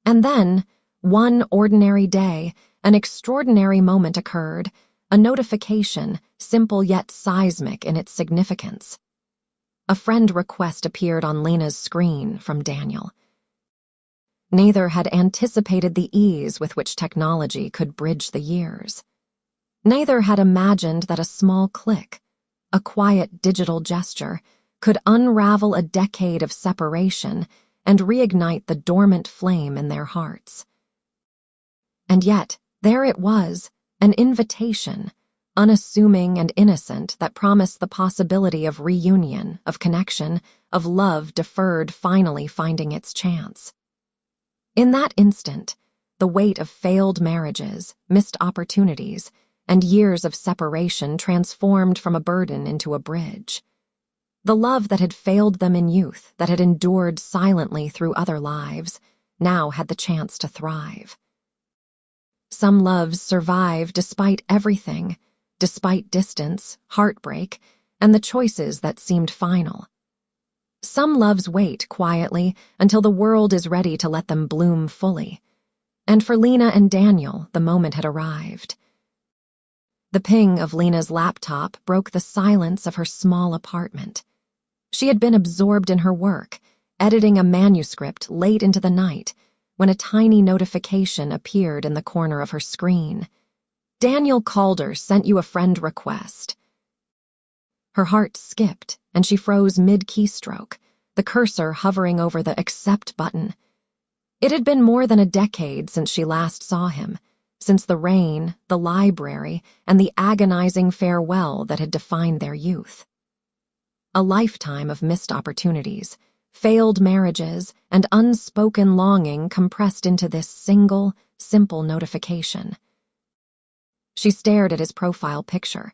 And then, one ordinary day, an extraordinary moment occurred, a notification, simple yet seismic in its significance. A friend request appeared on Lena's screen from Daniel. Neither had anticipated the ease with which technology could bridge the years. Neither had imagined that a small click, a quiet digital gesture, could unravel a decade of separation and reignite the dormant flame in their hearts. And yet, there it was, an invitation, unassuming and innocent, that promised the possibility of reunion, of connection, of love deferred finally finding its chance. In that instant, the weight of failed marriages, missed opportunities, and years of separation transformed from a burden into a bridge. The love that had failed them in youth, that had endured silently through other lives, now had the chance to thrive. Some loves survive despite everything, despite distance, heartbreak, and the choices that seemed final. Some loves wait quietly until the world is ready to let them bloom fully. And for Lena and Daniel, the moment had arrived. The ping of Lena's laptop broke the silence of her small apartment. She had been absorbed in her work, editing a manuscript late into the night, when a tiny notification appeared in the corner of her screen. "Daniel Calder sent you a friend request." Her heart skipped, and she froze mid-keystroke, the cursor hovering over the accept button. It had been more than a decade since she last saw him, since the rain, the library, and the agonizing farewell that had defined their youth. A lifetime of missed opportunities, failed marriages, and unspoken longing compressed into this single, simple notification. She stared at his profile picture,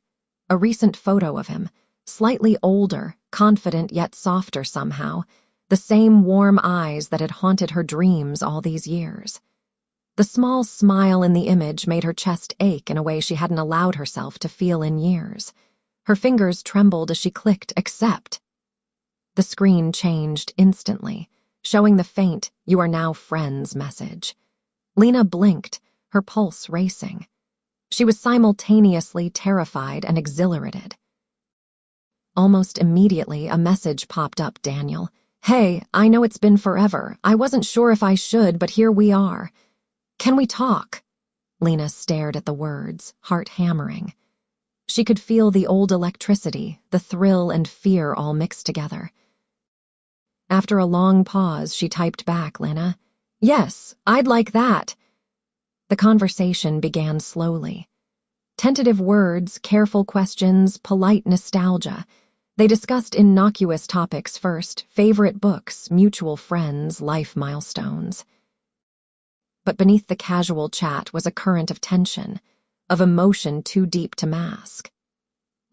a recent photo of him, slightly older, confident yet softer somehow, the same warm eyes that had haunted her dreams all these years. The small smile in the image made her chest ache in a way she hadn't allowed herself to feel in years. Her fingers trembled as she clicked accept. The screen changed instantly, showing the faint "You are now friends" message. Lena blinked, her pulse racing. She was simultaneously terrified and exhilarated. Almost immediately, a message popped up. Daniel. Hey, I know it's been forever. I wasn't sure if I should, but here we are. Can we talk? Lena stared at the words, heart hammering. She could feel the old electricity, the thrill and fear all mixed together. After a long pause, she typed back, Lena. Yes, I'd like that. The conversation began slowly. Tentative words, careful questions, polite nostalgia. They discussed innocuous topics first, favorite books, mutual friends, life milestones. But beneath the casual chat was a current of tension, of emotion too deep to mask.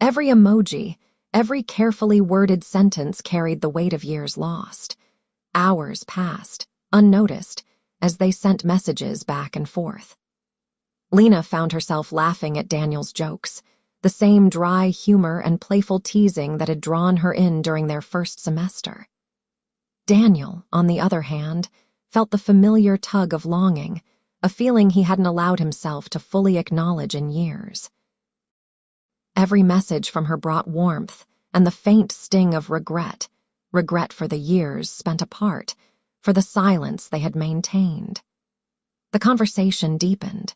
Every emoji, every carefully worded sentence carried the weight of years lost. Hours passed, unnoticed, as they sent messages back and forth. Lena found herself laughing at Daniel's jokes, the same dry humor and playful teasing that had drawn her in during their first semester. Daniel, on the other hand, felt the familiar tug of longing, a feeling he hadn't allowed himself to fully acknowledge in years. Every message from her brought warmth and the faint sting of regret for the years spent apart, for the silence they had maintained. The conversation deepened.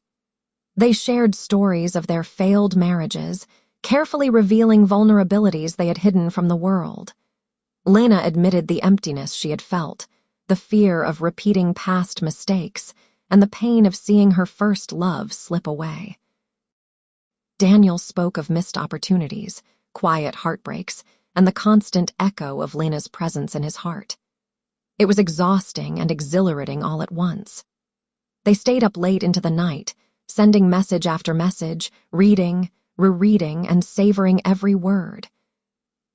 They shared stories of their failed marriages, carefully revealing vulnerabilities they had hidden from the world. Lena admitted the emptiness she had felt, the fear of repeating past mistakes, and the pain of seeing her first love slip away. Daniel spoke of missed opportunities, quiet heartbreaks, and the constant echo of Lena's presence in his heart. It was exhausting and exhilarating all at once. They stayed up late into the night, sending message after message, reading, rereading, and savoring every word.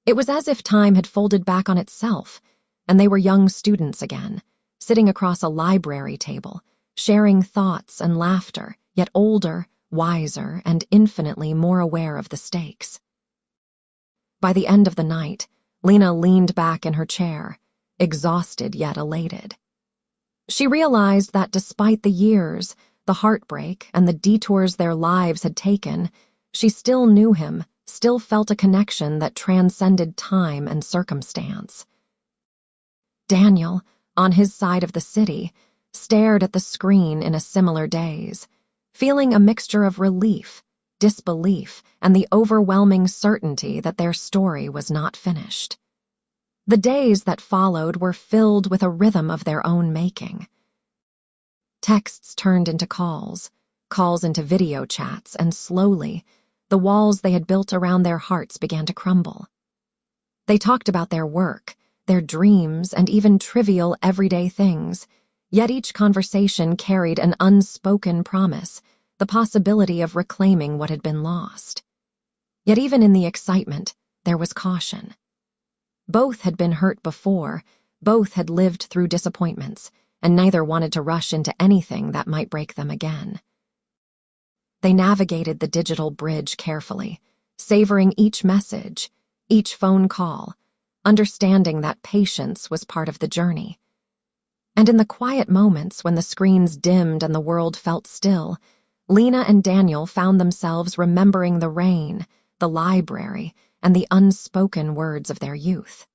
It was as if time had folded back on itself, and they were young students again, sitting across a library table, sharing thoughts and laughter, yet older, wiser, and infinitely more aware of the stakes. By the end of the night, Lena leaned back in her chair, exhausted yet elated. She realized that despite the years, the heartbreak, and the detours their lives had taken, she still knew him, still felt a connection that transcended time and circumstance. Daniel, on his side of the city, stared at the screen in a similar daze, feeling a mixture of relief, disbelief, and the overwhelming certainty that their story was not finished. The days that followed were filled with a rhythm of their own making. Texts turned into calls into video chats, and slowly, the walls they had built around their hearts began to crumble. They talked about their work, their dreams, and even trivial everyday things, yet each conversation carried an unspoken promise, the possibility of reclaiming what had been lost. Yet even in the excitement, there was caution. Both had been hurt before, both had lived through disappointments, and neither wanted to rush into anything that might break them again. They navigated the digital bridge carefully, savoring each message, each phone call, understanding that patience was part of the journey. And in the quiet moments when the screens dimmed and the world felt still, Lena and Daniel found themselves remembering the rain, the library, and the unspoken words of their youth.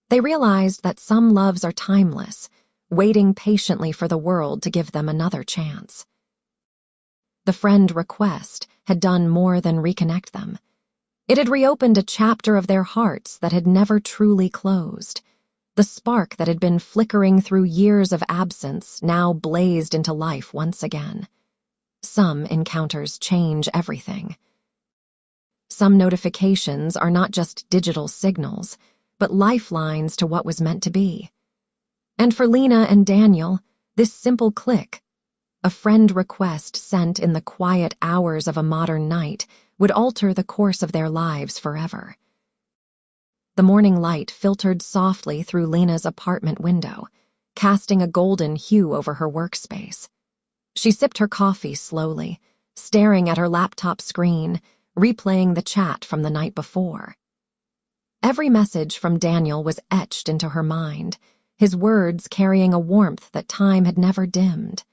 They realized that some loves are timeless, waiting patiently for the world to give them another chance. The friend request had done more than reconnect them. It had reopened a chapter of their hearts that had never truly closed. The spark that had been flickering through years of absence now blazed into life once again. Some encounters change everything. Some notifications are not just digital signals, but lifelines to what was meant to be. And for Lena and Daniel, this simple click, A friend request sent in the quiet hours of a modern night would alter the course of their lives forever. The morning light filtered softly through Lena's apartment window, casting a golden hue over her workspace. She sipped her coffee slowly, staring at her laptop screen, replaying the chat from the night before. Every message from Daniel was etched into her mind, his words carrying a warmth that time had never dimmed.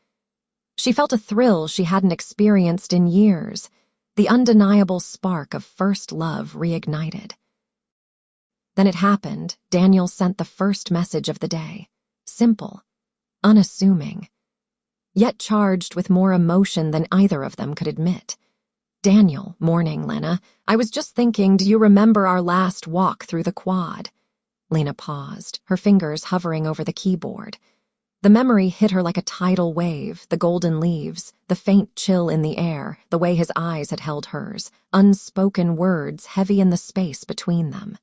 She felt a thrill she hadn't experienced in years, the undeniable spark of first love reignited. Then it happened. Daniel sent the first message of the day. Simple, unassuming, yet charged with more emotion than either of them could admit. Daniel, morning, Lena. I was just thinking, do you remember our last walk through the quad? Lena paused, her fingers hovering over the keyboard. The memory hit her like a tidal wave, the golden leaves, the faint chill in the air, the way his eyes had held hers, unspoken words heavy in the space between them.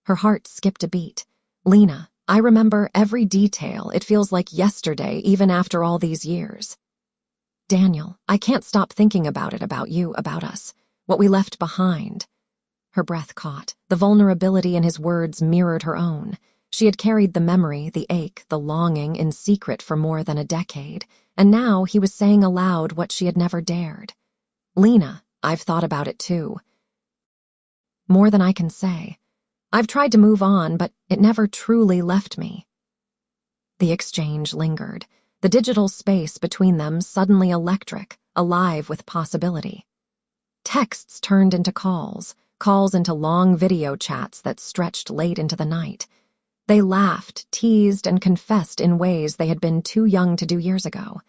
Her heart skipped a beat. Lena, I remember every detail. It feels like yesterday, even after all these years. Daniel, I can't stop thinking about it, about you, about us, what we left behind. Her breath caught. The vulnerability in his words mirrored her own. She had carried the memory, the ache, the longing in secret for more than a decade, and now he was saying aloud what she had never dared. Lena, I've thought about it too. More than I can say. I've tried to move on, but it never truly left me. The exchange lingered, the digital space between them suddenly electric, alive with possibility. Texts turned into calls into long video chats that stretched late into the night. They laughed, teased, and confessed in ways they had been too young to do years ago.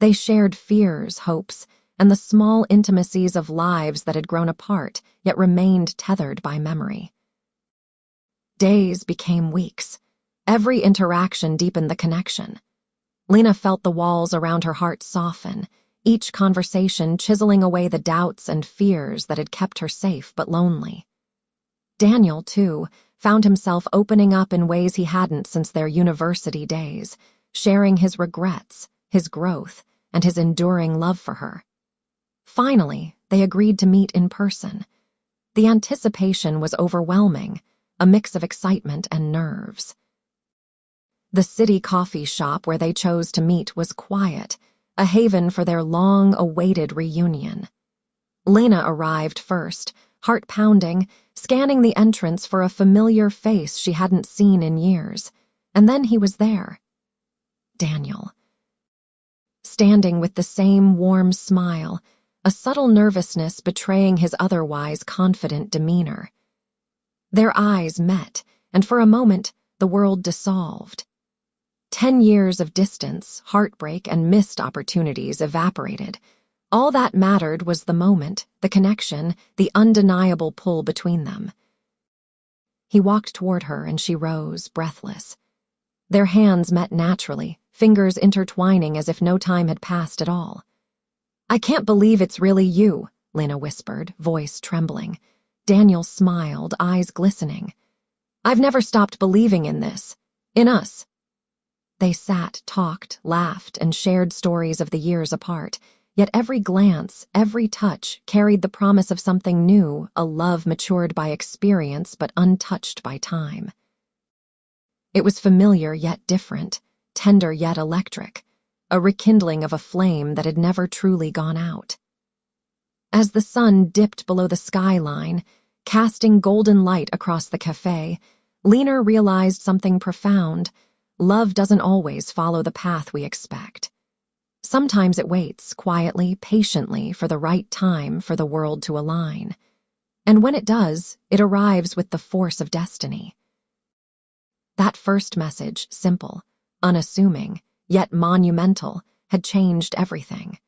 They shared fears, hopes, and the small intimacies of lives that had grown apart, yet remained tethered by memory. Days became weeks. Every interaction deepened the connection. Lena felt the walls around her heart soften, each conversation chiseling away the doubts and fears that had kept her safe but lonely. Daniel, too, found himself opening up in ways he hadn't since their university days, sharing his regrets, his growth, and his enduring love for her. Finally, they agreed to meet in person. The anticipation was overwhelming, a mix of excitement and nerves. The city coffee shop where they chose to meet was quiet, a haven for their long-awaited reunion. Lena arrived first, heart pounding, scanning the entrance for a familiar face she hadn't seen in years, and then he was there. Daniel. Standing with the same warm smile, a subtle nervousness betraying his otherwise confident demeanor. Their eyes met, and for a moment, the world dissolved. 10 years of distance, heartbreak, and missed opportunities evaporated. All that mattered was the moment, the connection, the undeniable pull between them. He walked toward her, and she rose, breathless. Their hands met naturally, fingers intertwining as if no time had passed at all. I can't believe it's really you, Lena whispered, voice trembling. Daniel smiled, eyes glistening. I've never stopped believing in this. In us. They sat, talked, laughed, and shared stories of the years apart, yet every glance, every touch carried the promise of something new, a love matured by experience but untouched by time. It was familiar yet different, tender yet electric, a rekindling of a flame that had never truly gone out. As the sun dipped below the skyline, casting golden light across the cafe, Lena realized something profound. Love doesn't always follow the path we expect. Sometimes it waits, quietly, patiently, for the right time for the world to align. And when it does, it arrives with the force of destiny. That first message, simple, unassuming, yet monumental, had changed everything.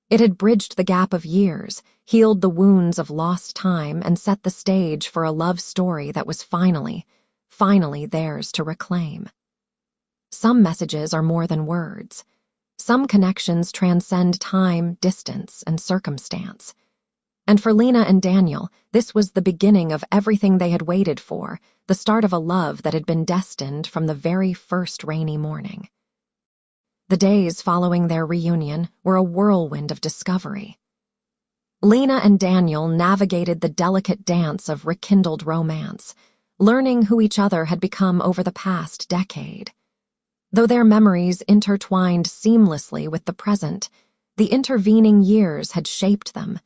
It had bridged the gap of years, healed the wounds of lost time, and set the stage for a love story that was finally theirs to reclaim. Some messages are more than words. Some connections transcend time, distance, and circumstance. And for Lena and Daniel, this was the beginning of everything they had waited for, the start of a love that had been destined from the very first rainy morning. The days following their reunion were a whirlwind of discovery. Lena and Daniel navigated the delicate dance of rekindled romance, learning who each other had become over the past decade. Though their memories intertwined seamlessly with the present, the intervening years had shaped them,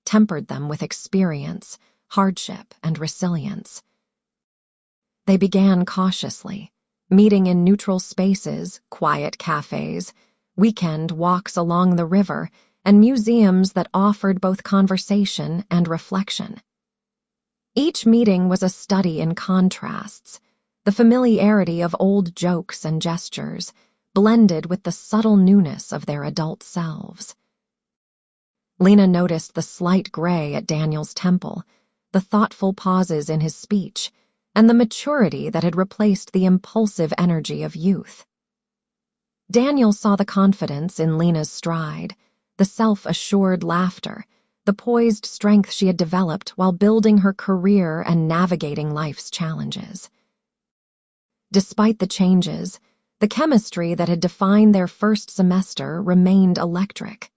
tempered them with experience, hardship, and resilience. They began cautiously, meeting in neutral spaces, quiet cafes, weekend walks along the river, and museums that offered both conversation and reflection. Each meeting was a study in contrasts, the familiarity of old jokes and gestures, blended with the subtle newness of their adult selves. Lena noticed the slight gray at Daniel's temple, the thoughtful pauses in his speech, and the maturity that had replaced the impulsive energy of youth. Daniel saw the confidence in Lena's stride, the self-assured laughter, the poised strength she had developed while building her career and navigating life's challenges. Despite the changes, the chemistry that had defined their first semester remained electric.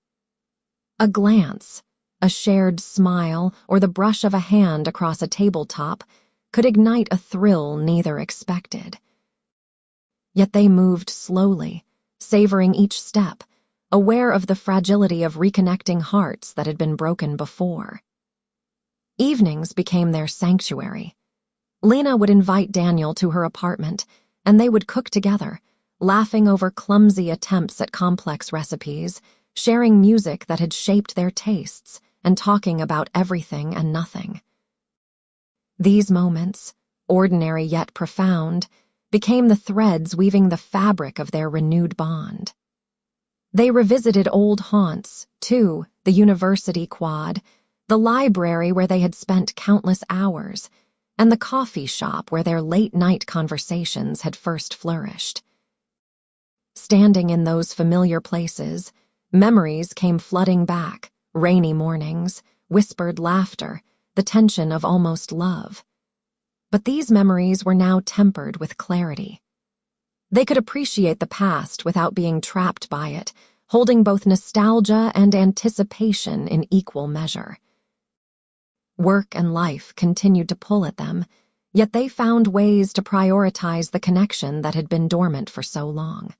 A glance, a shared smile, or the brush of a hand across a tabletop could ignite a thrill neither expected. Yet they moved slowly, savoring each step, aware of the fragility of reconnecting hearts that had been broken before. Evenings became their sanctuary. Lena would invite Daniel to her apartment, and they would cook together, laughing over clumsy attempts at complex recipes, sharing music that had shaped their tastes, and talking about everything and nothing. These moments, ordinary yet profound, became the threads weaving the fabric of their renewed bond. They revisited old haunts, too, the university quad, the library where they had spent countless hours, and the coffee shop where their late-night conversations had first flourished. Standing in those familiar places, memories came flooding back, rainy mornings, whispered laughter, the tension of almost love. But these memories were now tempered with clarity. They could appreciate the past without being trapped by it, holding both nostalgia and anticipation in equal measure. Work and life continued to pull at them, yet they found ways to prioritize the connection that had been dormant for so long.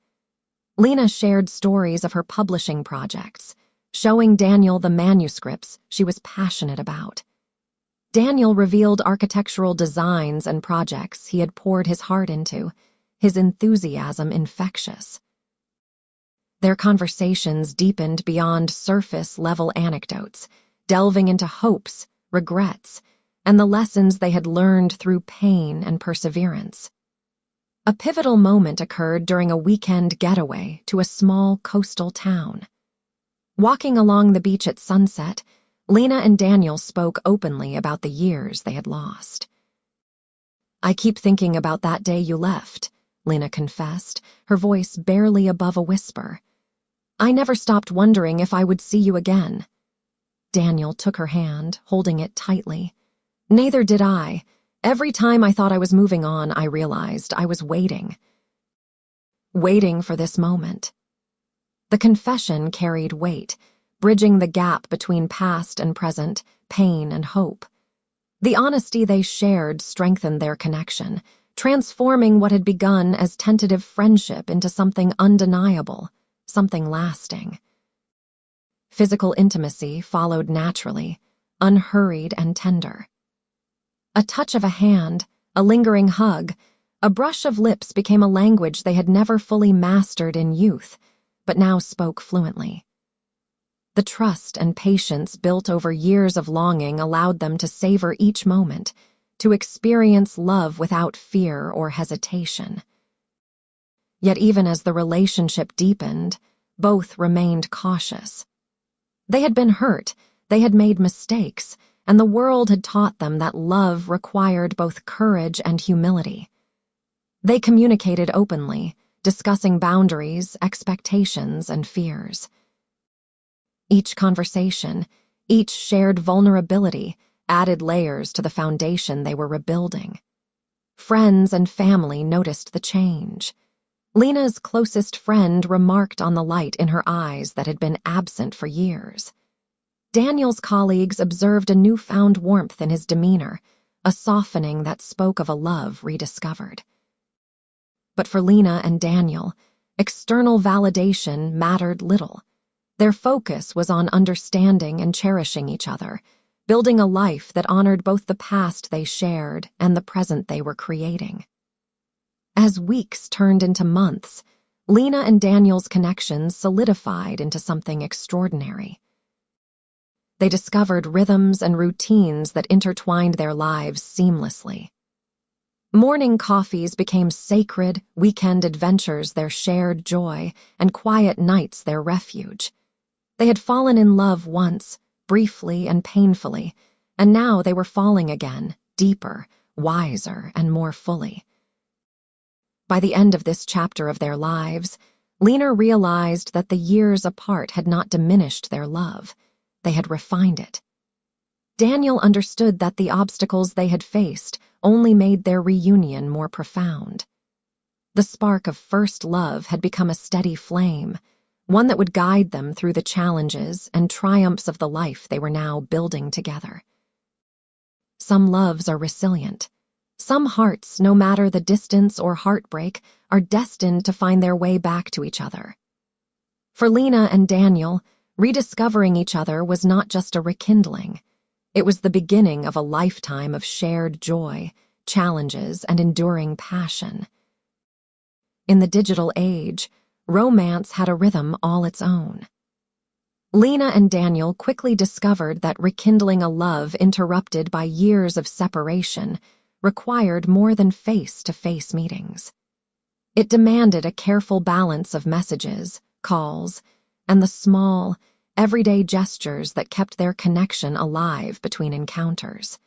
Lena shared stories of her publishing projects, showing Daniel the manuscripts she was passionate about. Daniel revealed architectural designs and projects he had poured his heart into, his enthusiasm infectious. Their conversations deepened beyond surface-level anecdotes, delving into hopes, regrets, and the lessons they had learned through pain and perseverance. A pivotal moment occurred during a weekend getaway to a small coastal town. Walking along the beach at sunset, Lena and Daniel spoke openly about the years they had lost. "I keep thinking about that day you left," Lena confessed, her voice barely above a whisper. "I never stopped wondering if I would see you again." Daniel took her hand, holding it tightly. "Neither did I. Every time I thought I was moving on, I realized I was waiting for this moment." The confession carried weight, bridging the gap between past and present, pain and hope. The honesty they shared strengthened their connection, transforming what had begun as tentative friendship into something undeniable, something lasting. Physical intimacy followed naturally, unhurried and tender. A touch of a hand, a lingering hug, a brush of lips became a language they had never fully mastered in youth, but now spoke fluently. The trust and patience built over years of longing allowed them to savor each moment, to experience love without fear or hesitation. Yet even as the relationship deepened, both remained cautious. They had been hurt, they had made mistakes, and the world had taught them that love required both courage and humility. They communicated openly, discussing boundaries, expectations, and fears. Each conversation, each shared vulnerability, added layers to the foundation they were rebuilding. Friends and family noticed the change. Lena's closest friend remarked on the light in her eyes that had been absent for years. Daniel's colleagues observed a newfound warmth in his demeanor, a softening that spoke of a love rediscovered. But for Lena and Daniel, external validation mattered little. Their focus was on understanding and cherishing each other, building a life that honored both the past they shared and the present they were creating. As weeks turned into months, Lena and Daniel's connections solidified into something extraordinary. They discovered rhythms and routines that intertwined their lives seamlessly. Morning coffees became sacred, weekend adventures their shared joy, and quiet nights their refuge. They had fallen in love once, briefly and painfully, and now they were falling again, deeper, wiser, and more fully. By the end of this chapter of their lives, Lena realized that the years apart had not diminished their love. They had refined it. Daniel understood that the obstacles they had faced only made their reunion more profound. The spark of first love had become a steady flame, one that would guide them through the challenges and triumphs of the life they were now building together. Some loves are resilient. Some hearts, no matter the distance or heartbreak, are destined to find their way back to each other. For Lena and Daniel, rediscovering each other was not just a rekindling. It was the beginning of a lifetime of shared joy, challenges, and enduring passion. In the digital age, romance had a rhythm all its own. Lena and Daniel quickly discovered that rekindling a love interrupted by years of separation required more than face-to-face meetings. It demanded a careful balance of messages, calls, and the small, everyday gestures that kept their connection alive between encounters.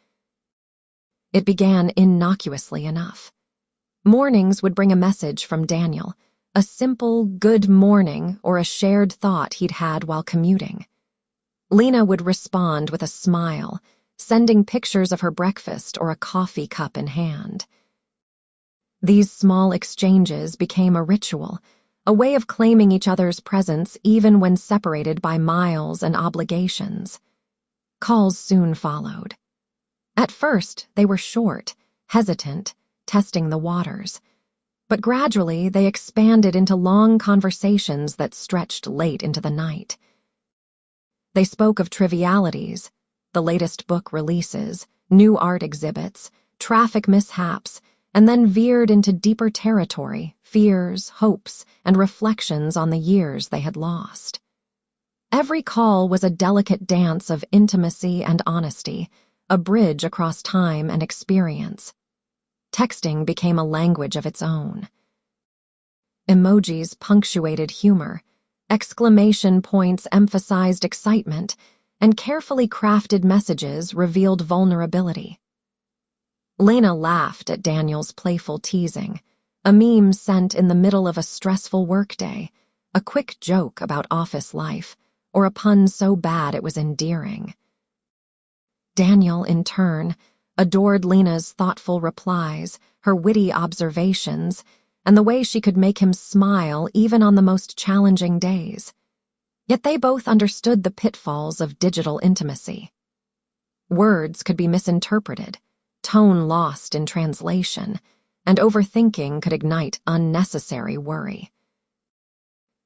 It began innocuously enough. Mornings would bring a message from Daniel, a simple good morning or a shared thought he'd had while commuting. Lena would respond with a smile, sending pictures of her breakfast or a coffee cup in hand. These small exchanges became a ritual, a way of claiming each other's presence even when separated by miles and obligations. Calls soon followed. At first, they were short, hesitant, testing the waters. But gradually, they expanded into long conversations that stretched late into the night. They spoke of trivialities, the latest book releases, new art exhibits, traffic mishaps, and then veered into deeper territory, fears, hopes, and reflections on the years they had lost. Every call was a delicate dance of intimacy and honesty, a bridge across time and experience. Texting became a language of its own. Emojis punctuated humor, exclamation points emphasized excitement, and carefully crafted messages revealed vulnerability. Lena laughed at Daniel's playful teasing, a meme sent in the middle of a stressful workday, a quick joke about office life, or a pun so bad it was endearing. Daniel, in turn, adored Lena's thoughtful replies, her witty observations, and the way she could make him smile even on the most challenging days. Yet they both understood the pitfalls of digital intimacy. Words could be misinterpreted, tone lost in translation, and overthinking could ignite unnecessary worry.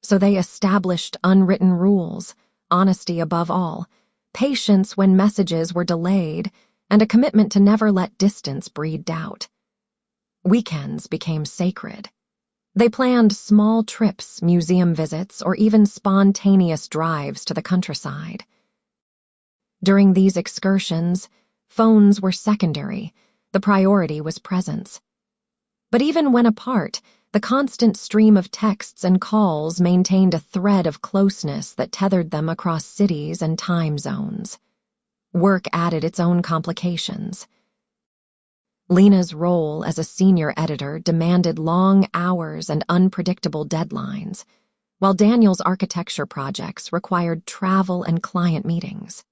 So they established unwritten rules, honesty above all, patience when messages were delayed, and a commitment to never let distance breed doubt. Weekends became sacred. They planned small trips, museum visits, or even spontaneous drives to the countryside. During these excursions, phones were secondary. The priority was presence. But even when apart, the constant stream of texts and calls maintained a thread of closeness that tethered them across cities and time zones. Work added its own complications. Lena's role as a senior editor demanded long hours and unpredictable deadlines, while Daniel's architecture projects required travel and client meetings.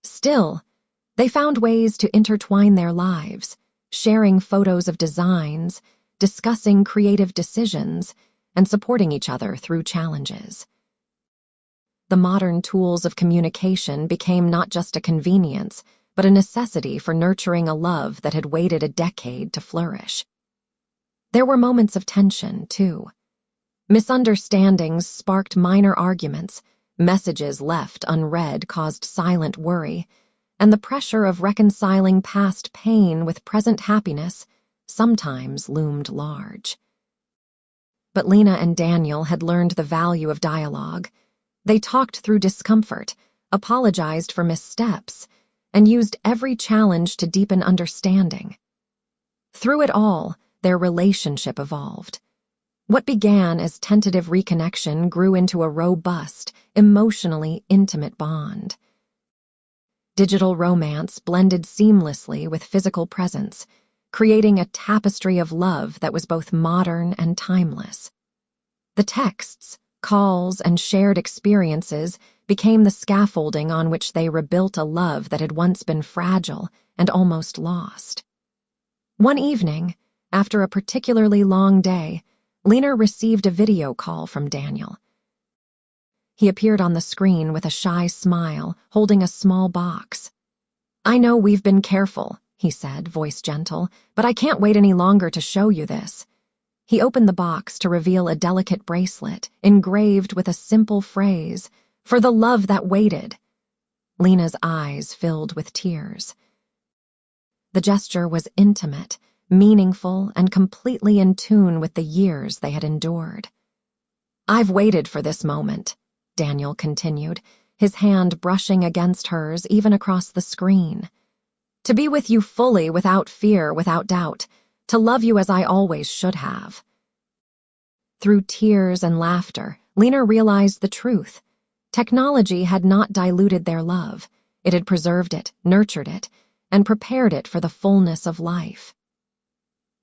Still, they found ways to intertwine their lives, sharing photos of designs, discussing creative decisions, and supporting each other through challenges. The modern tools of communication became not just a convenience, but a necessity for nurturing a love that had waited a decade to flourish. There were moments of tension, too. Misunderstandings sparked minor arguments, messages left unread caused silent worry, and the pressure of reconciling past pain with present happiness sometimes loomed large. But Lena and Daniel had learned the value of dialogue. They talked through discomfort, apologized for missteps, and used every challenge to deepen understanding. Through it all, their relationship evolved. What began as tentative reconnection grew into a robust, emotionally intimate bond. Digital romance blended seamlessly with physical presence, creating a tapestry of love that was both modern and timeless. The texts, calls, and shared experiences became the scaffolding on which they rebuilt a love that had once been fragile and almost lost. One evening, after a particularly long day, Lena received a video call from Daniel. He appeared on the screen with a shy smile, holding a small box. "I know we've been careful," he said, voice gentle, "but I can't wait any longer to show you this." He opened the box to reveal a delicate bracelet, engraved with a simple phrase, "For the love that waited." Lena's eyes filled with tears. The gesture was intimate, meaningful, and completely in tune with the years they had endured. "I've waited for this moment," Daniel continued, his hand brushing against hers even across the screen. "To be with you fully, without fear, without doubt. To love you as I always should have." Through tears and laughter, Lena realized the truth. Technology had not diluted their love. It had preserved it, nurtured it, and prepared it for the fullness of life.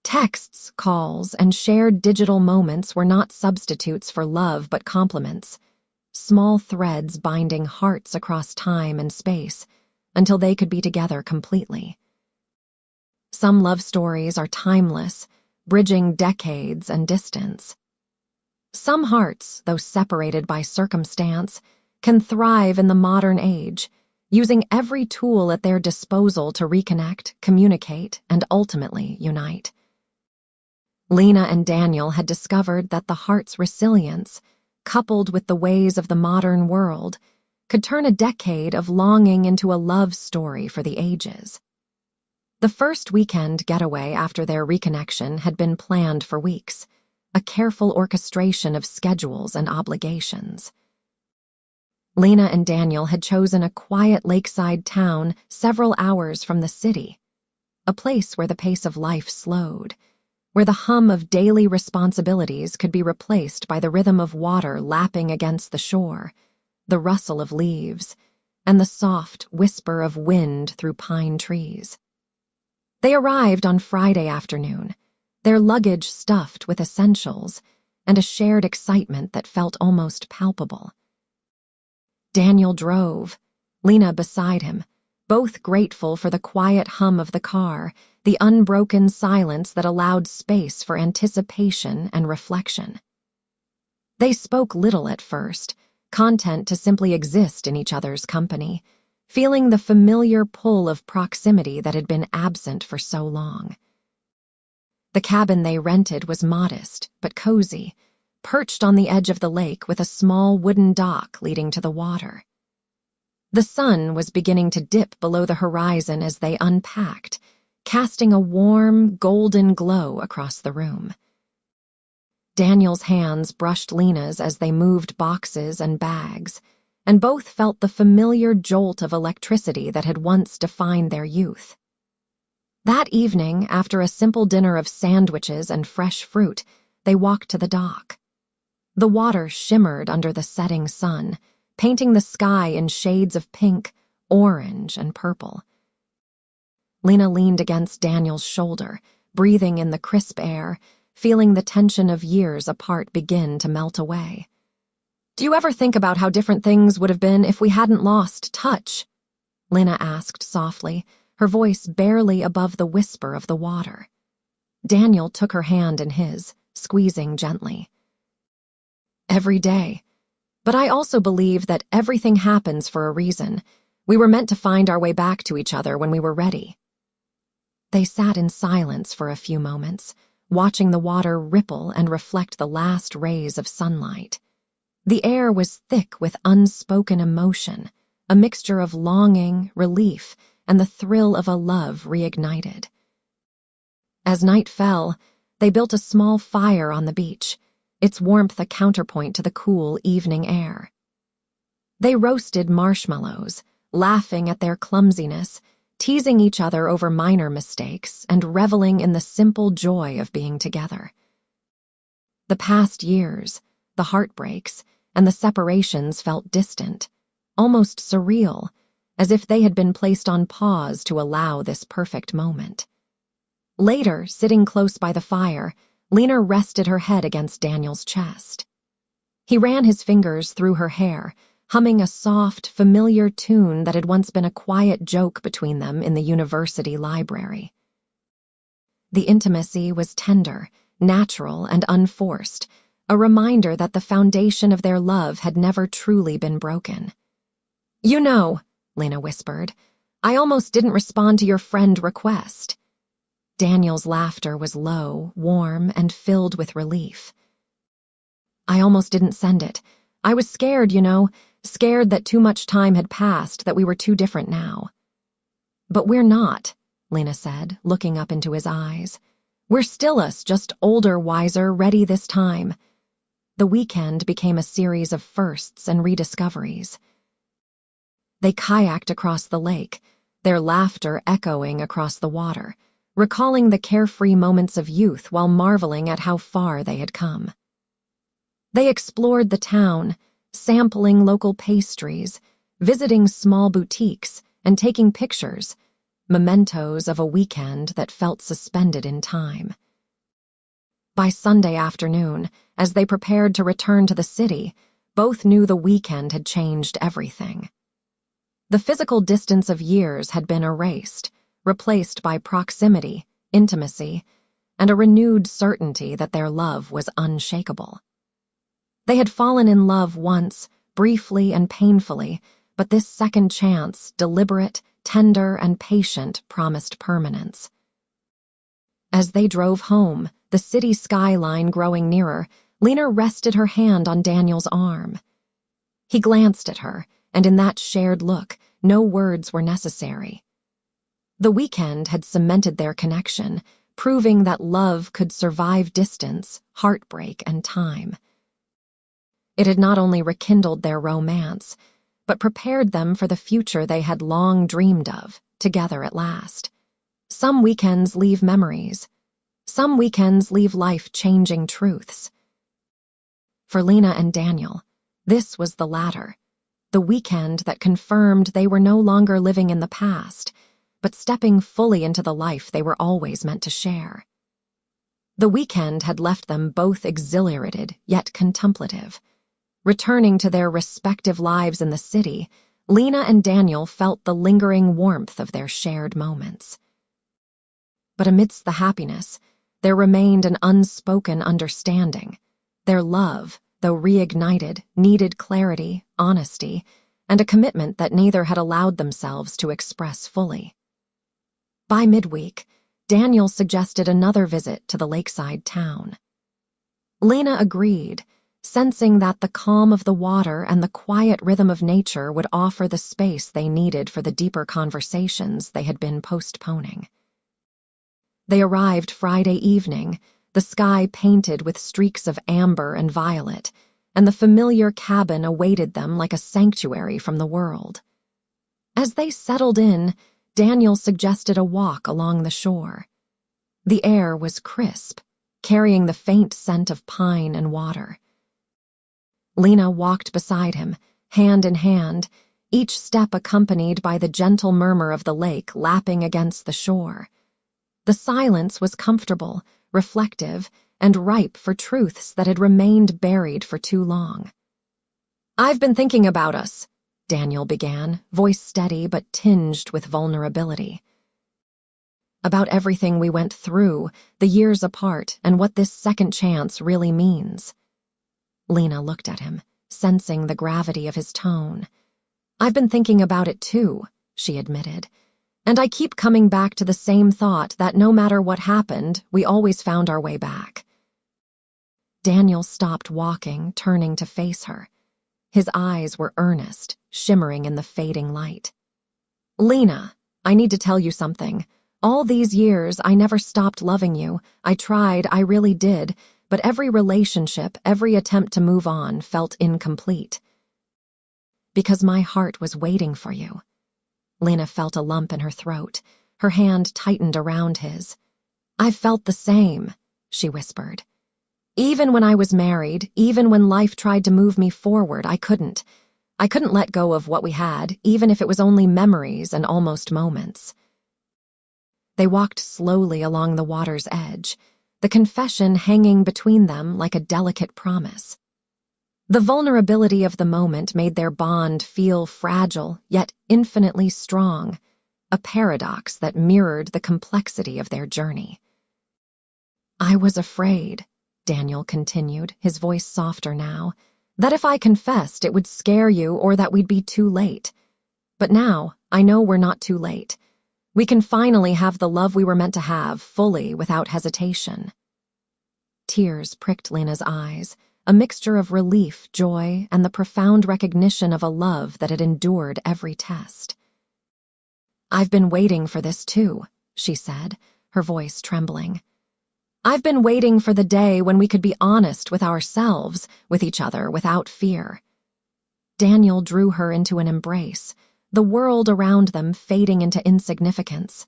Texts, calls, and shared digital moments were not substitutes for love but complements, small threads binding hearts across time and space until they could be together completely. Some love stories are timeless, bridging decades and distance. Some hearts, though separated by circumstance, can thrive in the modern age, using every tool at their disposal to reconnect, communicate, and ultimately unite. Lena and Daniel had discovered that the heart's resilience, coupled with the ways of the modern world, could turn a decade of longing into a love story for the ages. The first weekend getaway after their reconnection had been planned for weeks, a careful orchestration of schedules and obligations. Lena and Daniel had chosen a quiet lakeside town several hours from the city, a place where the pace of life slowed, where the hum of daily responsibilities could be replaced by the rhythm of water lapping against the shore, the rustle of leaves, and the soft whisper of wind through pine trees. They arrived on Friday afternoon, their luggage stuffed with essentials and a shared excitement that felt almost palpable. Daniel drove, Lena beside him, both grateful for the quiet hum of the car, the unbroken silence that allowed space for anticipation and reflection. They spoke little at first, content to simply exist in each other's company, feeling the familiar pull of proximity that had been absent for so long. The cabin they rented was modest but cozy, perched on the edge of the lake with a small wooden dock leading to the water. The sun was beginning to dip below the horizon as they unpacked, casting a warm, golden glow across the room. Daniel's hands brushed Lena's as they moved boxes and bags, and both felt the familiar jolt of electricity that had once defined their youth. That evening, after a simple dinner of sandwiches and fresh fruit, they walked to the dock. The water shimmered under the setting sun, painting the sky in shades of pink, orange, and purple. Lena leaned against Daniel's shoulder, breathing in the crisp air, feeling the tension of years apart begin to melt away. "Do you ever think about how different things would have been if we hadn't lost touch?" Lena asked softly, her voice barely above the whisper of the water. Daniel took her hand in his, squeezing gently. Every day. But I also believe that everything happens for a reason. We were meant to find our way back to each other when we were ready. They sat in silence for a few moments, watching the water ripple and reflect the last rays of sunlight. The air was thick with unspoken emotion, a mixture of longing, relief, and the thrill of a love reignited. As night fell, they built a small fire on the beach, its warmth a counterpoint to the cool evening air. They roasted marshmallows, laughing at their clumsiness, teasing each other over minor mistakes, and reveling in the simple joy of being together. The past years, the heartbreaks, and the separations felt distant, almost surreal, as if they had been placed on pause to allow this perfect moment. Later, sitting close by the fire, Lena rested her head against Daniel's chest. He ran his fingers through her hair, humming a soft, familiar tune that had once been a quiet joke between them in the university library. The intimacy was tender, natural, and unforced, a reminder that the foundation of their love had never truly been broken. "You know," Lena whispered, "I almost didn't respond to your friend request." Daniel's laughter was low, warm, and filled with relief. "I almost didn't send it. I was scared, scared that too much time had passed, that we were too different now." "But we're not," Lena said, looking up into his eyes. "We're still us, just older, wiser, ready this time." The weekend became a series of firsts and rediscoveries. They kayaked across the lake, their laughter echoing across the water, recalling the carefree moments of youth while marveling at how far they had come. They explored the town, sampling local pastries, visiting small boutiques, and taking pictures, mementos of a weekend that felt suspended in time. By Sunday afternoon, as they prepared to return to the city, both knew the weekend had changed everything. The physical distance of years had been erased, replaced by proximity, intimacy, and a renewed certainty that their love was unshakable. They had fallen in love once, briefly and painfully, but this second chance, deliberate, tender, and patient, promised permanence. As they drove home, the city skyline growing nearer, Lena rested her hand on Daniel's arm. He glanced at her, and in that shared look, no words were necessary. The weekend had cemented their connection, proving that love could survive distance, heartbreak, and time. It had not only rekindled their romance, but prepared them for the future they had long dreamed of, together at last. Some weekends leave memories. Some weekends leave life-changing truths. For Lena and Daniel, this was the latter, the weekend that confirmed they were no longer living in the past, but stepping fully into the life they were always meant to share. The weekend had left them both exhilarated, yet contemplative. Returning to their respective lives in the city, Lena and Daniel felt the lingering warmth of their shared moments. But amidst the happiness, there remained an unspoken understanding. Their love, though reignited, needed clarity, honesty, and a commitment that neither had allowed themselves to express fully. By midweek, Daniel suggested another visit to the lakeside town. Lena agreed, sensing that the calm of the water and the quiet rhythm of nature would offer the space they needed for the deeper conversations they had been postponing. They arrived Friday evening, the sky painted with streaks of amber and violet, and the familiar cabin awaited them like a sanctuary from the world. As they settled in, Daniel suggested a walk along the shore. The air was crisp, carrying the faint scent of pine and water. Lena walked beside him, hand in hand, each step accompanied by the gentle murmur of the lake lapping against the shore. The silence was comfortable, reflective, and ripe for truths that had remained buried for too long. "I've been thinking about us," Daniel began, voice steady but tinged with vulnerability. about everything we went through, the years apart, and what this second chance really means. Lena looked at him, sensing the gravity of his tone. I've been thinking about it too, she admitted, and I keep coming back to the same thought that no matter what happened, we always found our way back. Daniel stopped walking, turning to face her. His eyes were earnest, shimmering in the fading light. Lena, I need to tell you something. All these years, I never stopped loving you. I tried, I really did, but every relationship, every attempt to move on felt incomplete. Because my heart was waiting for you. Lena felt a lump in her throat. Her hand tightened around his. I felt the same, she whispered. Even when I was married, even when life tried to move me forward, I couldn't. I couldn't let go of what we had, even if it was only memories and almost moments. They walked slowly along the water's edge, the confession hanging between them like a delicate promise. The vulnerability of the moment made their bond feel fragile, yet infinitely strong, a paradox that mirrored the complexity of their journey. I was afraid, Daniel continued, his voice softer now, that if I confessed it would scare you or that we'd be too late. But now, I know we're not too late. We can finally have the love we were meant to have, fully, without hesitation. Tears pricked Lena's eyes, a mixture of relief, joy, and the profound recognition of a love that had endured every test. I've been waiting for this too, she said, her voice trembling. I've been waiting for the day when we could be honest with ourselves, with each other, without fear. Daniel drew her into an embrace, the world around them fading into insignificance.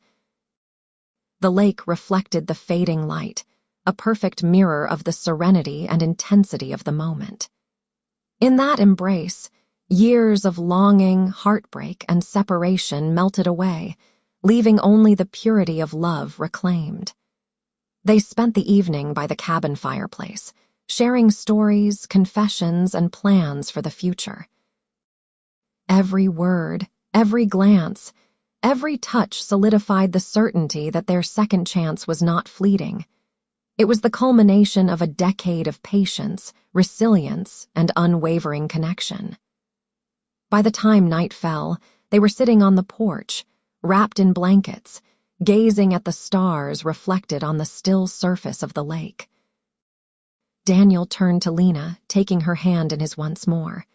The lake reflected the fading light, a perfect mirror of the serenity and intensity of the moment. In that embrace, years of longing, heartbreak, and separation melted away, leaving only the purity of love reclaimed. They spent the evening by the cabin fireplace, sharing stories, confessions, and plans for the future. Every word, every glance, every touch solidified the certainty that their second chance was not fleeting. It was the culmination of a decade of patience, resilience, and unwavering connection. By the time night fell, they were sitting on the porch, wrapped in blankets, gazing at the stars reflected on the still surface of the lake. Daniel turned to Lena, taking her hand in his once more.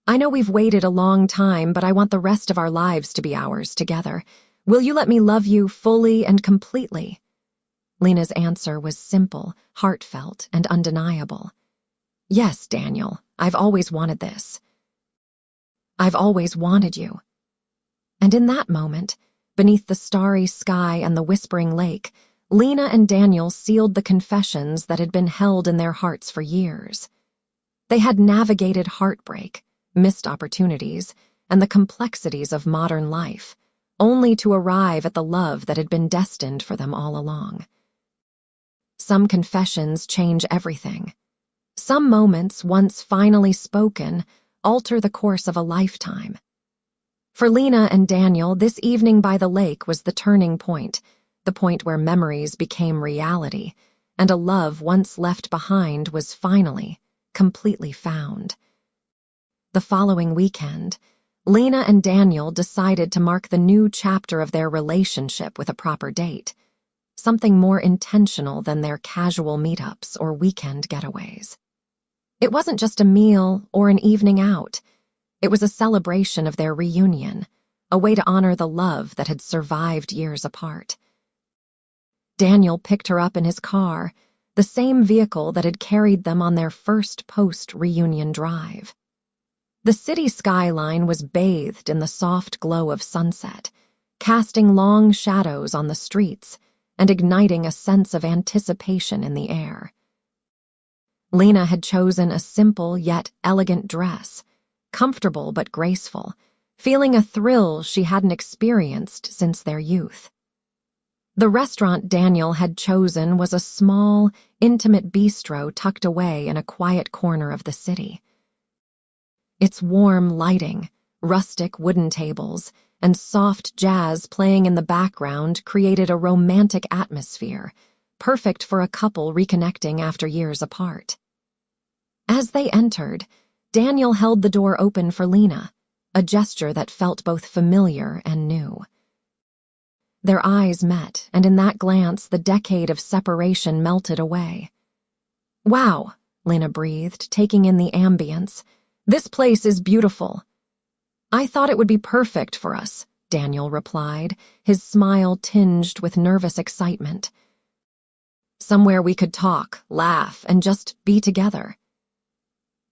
I know we've waited a long time, but I want the rest of our lives to be ours together. Will you let me love you fully and completely? Lena's answer was simple, heartfelt, and undeniable. Yes, Daniel, I've always wanted this. I've always wanted you. And in that moment, beneath the starry sky and the whispering lake, Lena and Daniel sealed the confessions that had been held in their hearts for years. They had navigated heartbreak, missed opportunities, and the complexities of modern life, only to arrive at the love that had been destined for them all along. Some confessions change everything. Some moments, once finally spoken, alter the course of a lifetime. For Lena and Daniel, this evening by the lake was the turning point, the point where memories became reality, and a love once left behind was finally, completely found. The following weekend, Lena and Daniel decided to mark the new chapter of their relationship with a proper date, something more intentional than their casual meetups or weekend getaways. It wasn't just a meal or an evening out. It was a celebration of their reunion, a way to honor the love that had survived years apart. Daniel picked her up in his car, the same vehicle that had carried them on their first post-reunion drive. The city skyline was bathed in the soft glow of sunset, casting long shadows on the streets and igniting a sense of anticipation in the air. Lena had chosen a simple yet elegant dress, comfortable but graceful, feeling a thrill she hadn't experienced since their youth. The restaurant Daniel had chosen was a small, intimate bistro tucked away in a quiet corner of the city. Its warm lighting, Rustic wooden tables and soft jazz playing in the background created a romantic atmosphere, perfect for a couple reconnecting after years apart. As they entered, Daniel held the door open for Lena, a gesture that felt both familiar and new. Their eyes met, and in that glance the decade of separation melted away. "Wow," Lena breathed, taking in the ambience. "This place is beautiful." "I thought it would be perfect for us," Daniel replied, his smile tinged with nervous excitement. "Somewhere we could talk, laugh, and just be together."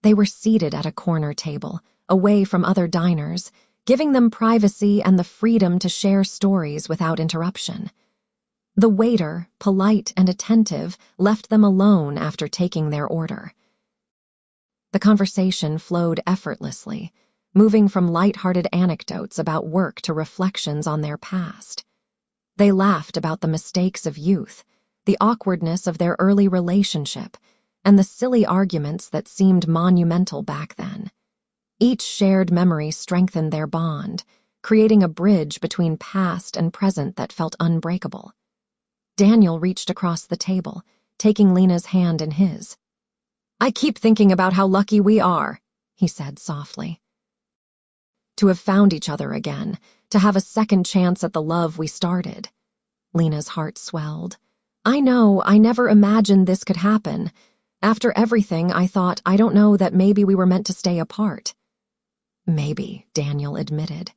They were seated at a corner table, away from other diners, giving them privacy and the freedom to share stories without interruption. The waiter, polite and attentive, left them alone after taking their order. The conversation flowed effortlessly, moving from light-hearted anecdotes about work to reflections on their past. They laughed about the mistakes of youth, the awkwardness of their early relationship, and the silly arguments that seemed monumental back then. Each shared memory strengthened their bond, creating a bridge between past and present that felt unbreakable. Daniel reached across the table, taking Lena's hand in his. "I keep thinking about how lucky we are," he said softly. "To have found each other again, to have a second chance at the love we started." Lena's heart swelled. "I know, I never imagined this could happen. After everything, I thought, I don't know, that maybe we were meant to stay apart." "Maybe," Daniel admitted.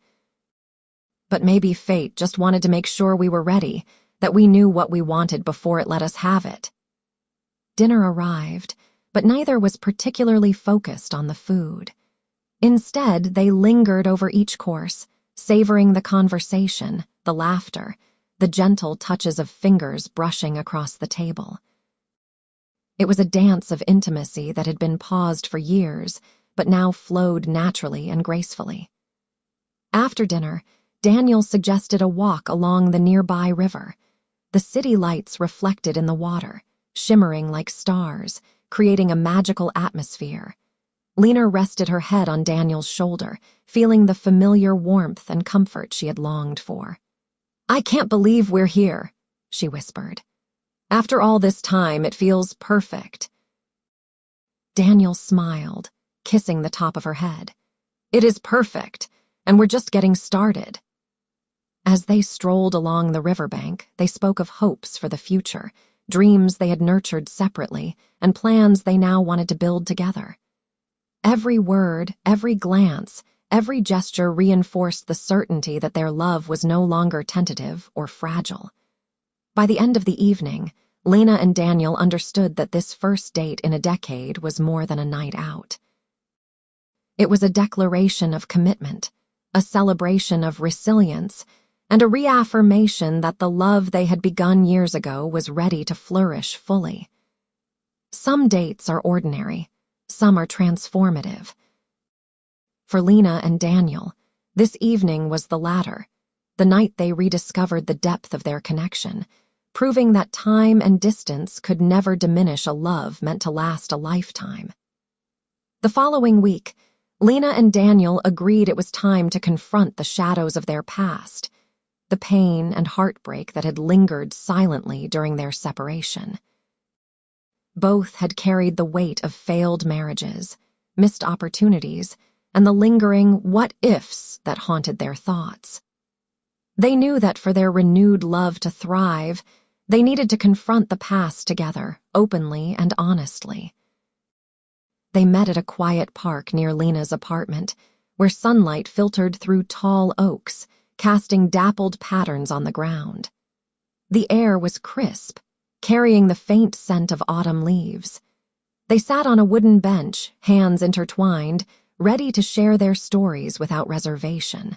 "But maybe fate just wanted to make sure we were ready, that we knew what we wanted before it let us have it." Dinner arrived, but neither was particularly focused on the food. Instead, they lingered over each course, savoring the conversation, the laughter, the gentle touches of fingers brushing across the table. It was a dance of intimacy that had been paused for years, but now flowed naturally and gracefully. After dinner, Daniel suggested a walk along the nearby river. The city lights reflected in the water, shimmering like stars, creating a magical atmosphere. Lena rested her head on Daniel's shoulder, feeling the familiar warmth and comfort she had longed for. "I can't believe we're here," she whispered. "After all this time, it feels perfect." Daniel smiled, kissing the top of her head. "It is perfect, and we're just getting started." As they strolled along the riverbank, they spoke of hopes for the future, dreams they had nurtured separately, and plans they now wanted to build together. Every word, every glance, every gesture reinforced the certainty that their love was no longer tentative or fragile. By the end of the evening, Lena and Daniel understood that this first date in a decade was more than a night out. It was a declaration of commitment, a celebration of resilience, and a reaffirmation that the love they had begun years ago was ready to flourish fully. Some dates are ordinary, some are transformative. For Lena and Daniel, this evening was the latter, the night they rediscovered the depth of their connection, proving that time and distance could never diminish a love meant to last a lifetime. The following week, Lena and Daniel agreed it was time to confront the shadows of their past, the pain and heartbreak that had lingered silently during their separation. Both had carried the weight of failed marriages, missed opportunities, and the lingering what-ifs that haunted their thoughts. They knew that for their renewed love to thrive, they needed to confront the past together, openly and honestly. They met at a quiet park near Lena's apartment, where sunlight filtered through tall oaks, casting dappled patterns on the ground. The air was crisp, carrying the faint scent of autumn leaves. They sat on a wooden bench, hands intertwined, ready to share their stories without reservation.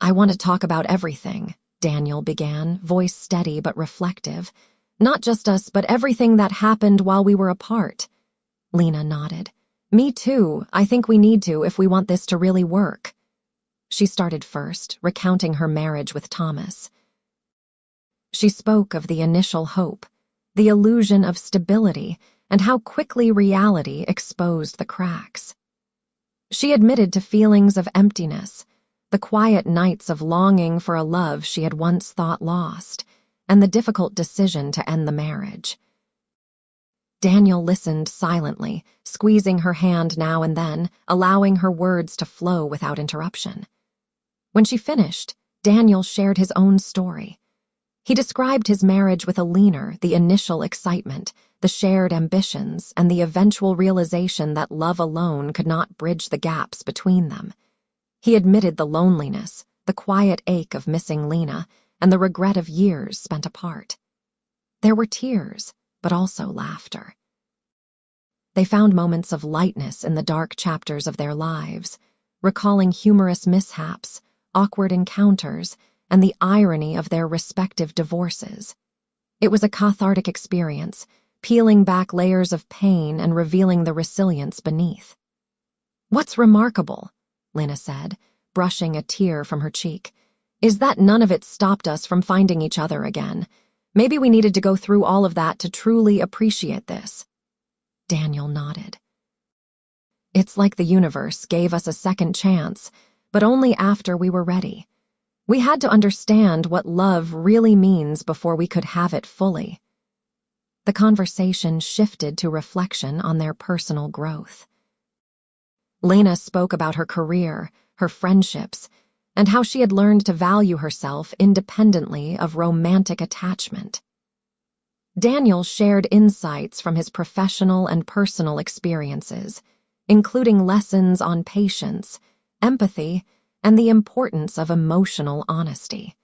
"I want to talk about everything," Daniel began, voice steady but reflective. "Not just us, but everything that happened while we were apart." Lena nodded. "Me too. I think we need to if we want this to really work." She started first, recounting her marriage with Thomas. She spoke of the initial hope, the illusion of stability, and how quickly reality exposed the cracks. She admitted to feelings of emptiness, the quiet nights of longing for a love she had once thought lost, and the difficult decision to end the marriage. Daniel listened silently, squeezing her hand now and then, allowing her words to flow without interruption. When she finished, Daniel shared his own story. He described his marriage with Lena, the initial excitement, the shared ambitions, and the eventual realization that love alone could not bridge the gaps between them. He admitted the loneliness, the quiet ache of missing Lena, and the regret of years spent apart. There were tears, but also laughter. They found moments of lightness in the dark chapters of their lives, recalling humorous mishaps, awkward encounters, and the irony of their respective divorces. It was a cathartic experience, peeling back layers of pain and revealing the resilience beneath. "What's remarkable," Lena said, brushing a tear from her cheek, "is that none of it stopped us from finding each other again. Maybe we needed to go through all of that to truly appreciate this." Daniel nodded. "It's like the universe gave us a second chance, but only after we were ready. We had to understand what love really means before we could have it fully." The conversation shifted to reflection on their personal growth. Lena spoke about her career, her friendships, and how she had learned to value herself independently of romantic attachment. Daniel shared insights from his professional and personal experiences, including lessons on patience, empathy, and the importance of emotional honesty.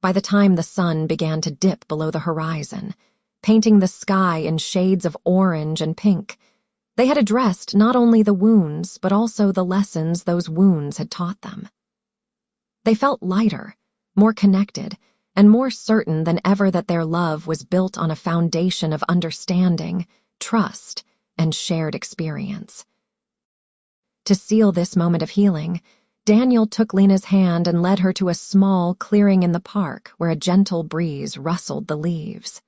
By the time the sun began to dip below the horizon, painting the sky in shades of orange and pink, they had addressed not only the wounds but also the lessons those wounds had taught them. They felt lighter, more connected, and more certain than ever that their love was built on a foundation of understanding, trust, and shared experience. To seal this moment of healing, Daniel took Lena's hand and led her to a small clearing in the park where a gentle breeze rustled the leaves.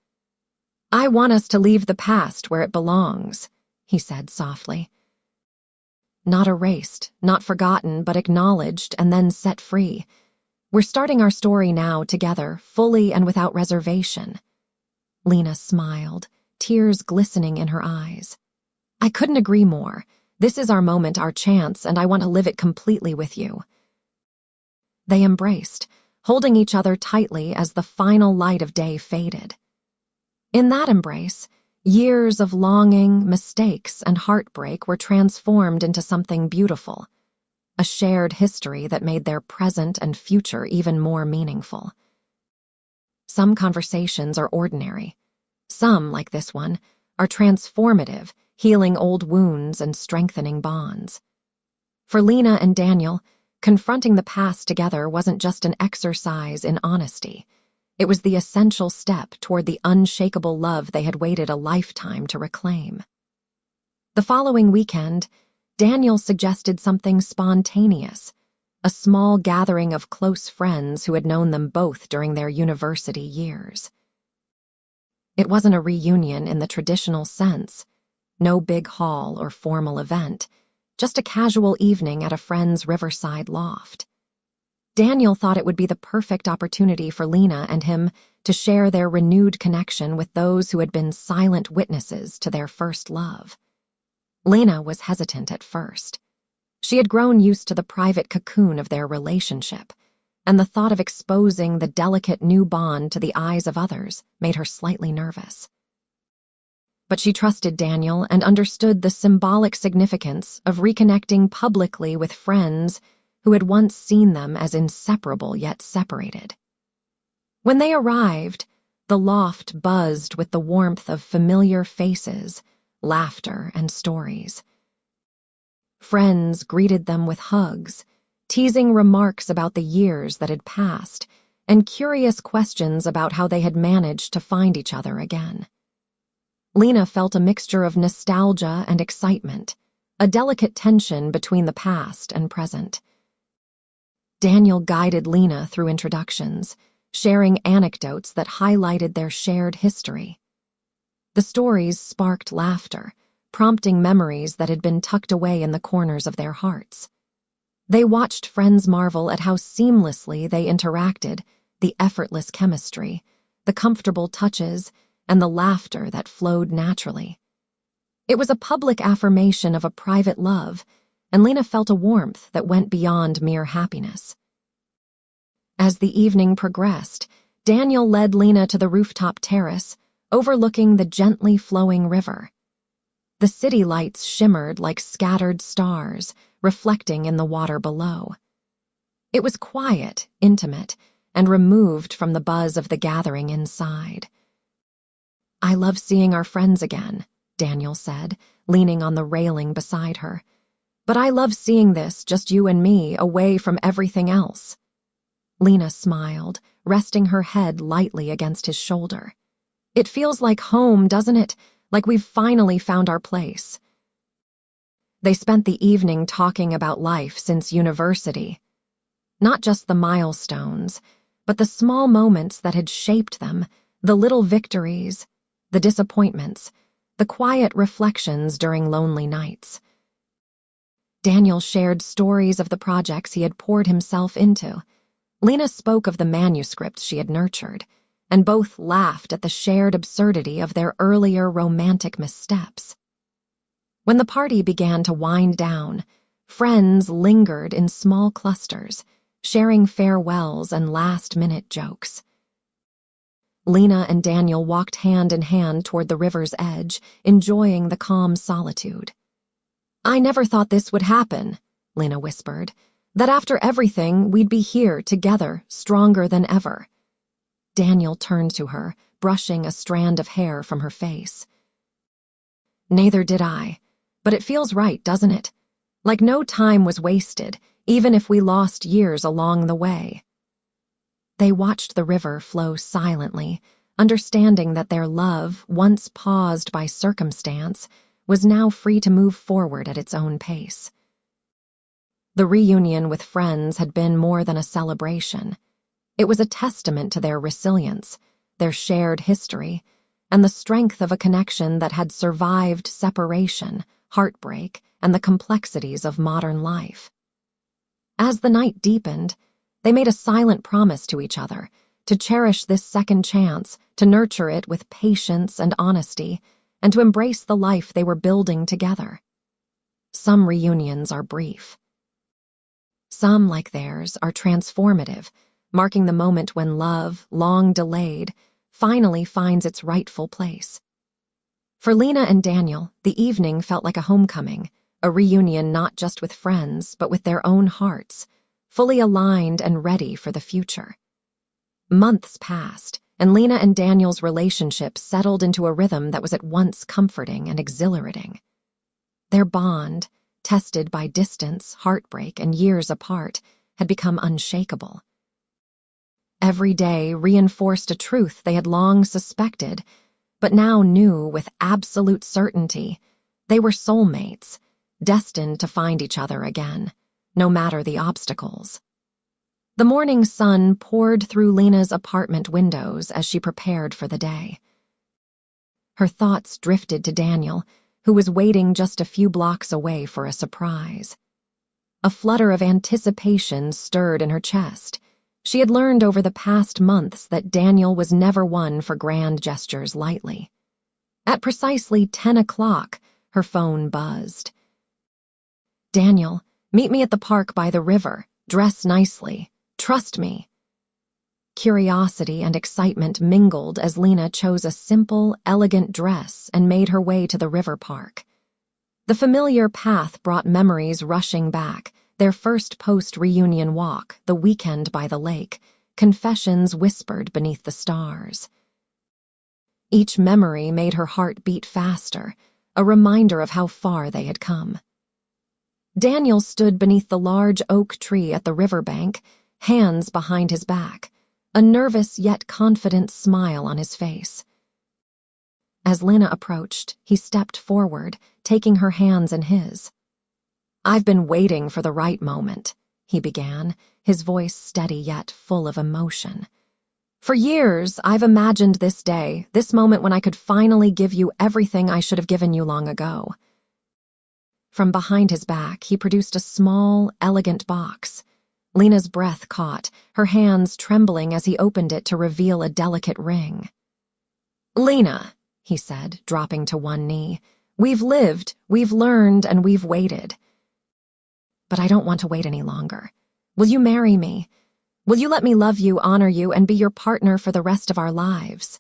"I want us to leave the past where it belongs," he said softly. "Not erased, not forgotten, but acknowledged and then set free. We're starting our story now together, fully and without reservation." Lena smiled, tears glistening in her eyes. "I couldn't agree more. This is our moment, our chance, and I want to live it completely with you." They embraced, holding each other tightly as the final light of day faded. In that embrace, years of longing, mistakes, and heartbreak were transformed into something beautiful, a shared history that made their present and future even more meaningful. Some conversations are ordinary. Some, like this one, are transformative, healing old wounds and strengthening bonds. For Lena and Daniel, confronting the past together wasn't just an exercise in honesty. It was the essential step toward the unshakable love they had waited a lifetime to reclaim. The following weekend, Daniel suggested something spontaneous, a small gathering of close friends who had known them both during their university years. It wasn't a reunion in the traditional sense, no big hall or formal event, just a casual evening at a friend's riverside loft. Daniel thought it would be the perfect opportunity for Lena and him to share their renewed connection with those who had been silent witnesses to their first love. Lena was hesitant at first. She had grown used to the private cocoon of their relationship, and the thought of exposing the delicate new bond to the eyes of others made her slightly nervous. But she trusted Daniel and understood the symbolic significance of reconnecting publicly with friends who had once seen them as inseparable yet separated. When they arrived, the loft buzzed with the warmth of familiar faces, laughter, and stories. Friends greeted them with hugs, teasing remarks about the years that had passed, and curious questions about how they had managed to find each other again. Lena felt a mixture of nostalgia and excitement, a delicate tension between the past and present. Daniel guided Lena through introductions, sharing anecdotes that highlighted their shared history. The stories sparked laughter, prompting memories that had been tucked away in the corners of their hearts. They watched friends marvel at how seamlessly they interacted, the effortless chemistry, the comfortable touches, and the laughter that flowed naturally. It was a public affirmation of a private love, and Lena felt a warmth that went beyond mere happiness. As the evening progressed, Daniel led Lena to the rooftop terrace, overlooking the gently flowing river. The city lights shimmered like scattered stars, reflecting in the water below. It was quiet, intimate, and removed from the buzz of the gathering inside. "I love seeing our friends again," Daniel said, leaning on the railing beside her. "But I love seeing this, just you and me, away from everything else." Lena smiled, resting her head lightly against his shoulder. "It feels like home, doesn't it? Like we've finally found our place." They spent the evening talking about life since university. Not just the milestones, but the small moments that had shaped them, the little victories, the disappointments, the quiet reflections during lonely nights. Daniel shared stories of the projects he had poured himself into. Lena spoke of the manuscripts she had nurtured, and both laughed at the shared absurdity of their earlier romantic missteps. When the party began to wind down, friends lingered in small clusters, sharing farewells and last-minute jokes. Lena and Daniel walked hand in hand toward the river's edge, enjoying the calm solitude. "I never thought this would happen," Lena whispered, "that after everything, we'd be here together, stronger than ever." Daniel turned to her, brushing a strand of hair from her face. "Neither did I, but it feels right, doesn't it? Like no time was wasted, even if we lost years along the way." They watched the river flow silently, understanding that their love, once paused by circumstance, was now free to move forward at its own pace. The reunion with friends had been more than a celebration. It was a testament to their resilience, their shared history, and the strength of a connection that had survived separation, heartbreak, and the complexities of modern life. As the night deepened, they made a silent promise to each other to cherish this second chance, to nurture it with patience and honesty, and to embrace the life they were building together. Some reunions are brief. Some, like theirs, are transformative, marking the moment when love, long delayed, finally finds its rightful place. For Lena and Daniel, the evening felt like a homecoming, a reunion not just with friends, but with their own hearts, fully aligned and ready for the future. Months passed, and Lena and Daniel's relationship settled into a rhythm that was at once comforting and exhilarating. Their bond, tested by distance, heartbreak, and years apart, had become unshakable. Every day reinforced a truth they had long suspected, but now knew with absolute certainty: they were soulmates, destined to find each other again, no matter the obstacles. The morning sun poured through Lena's apartment windows as she prepared for the day. Her thoughts drifted to Daniel, who was waiting just a few blocks away for a surprise. A flutter of anticipation stirred in her chest. She had learned over the past months that Daniel was never one for grand gestures lightly. At precisely 10 o'clock, her phone buzzed. "Daniel, meet me at the park by the river. Dress nicely. Trust me." Curiosity and excitement mingled as Lena chose a simple, elegant dress and made her way to the river park. The familiar path brought memories rushing back, their first post-reunion walk, the weekend by the lake, confessions whispered beneath the stars. Each memory made her heart beat faster, a reminder of how far they had come. Daniel stood beneath the large oak tree at the riverbank, hands behind his back, a nervous yet confident smile on his face. As Lena approached, he stepped forward, taking her hands in his. "I've been waiting for the right moment," he began, his voice steady yet full of emotion. For years, I've imagined this day, this moment when I could finally give you everything I should have given you long ago. From behind his back, he produced a small, elegant box. Lena's breath caught, her hands trembling as he opened it to reveal a delicate ring. "Lena," he said, dropping to one knee, "we've lived, we've learned, and we've waited. But I don't want to wait any longer. Will you marry me? Will you let me love you, honor you, and be your partner for the rest of our lives?"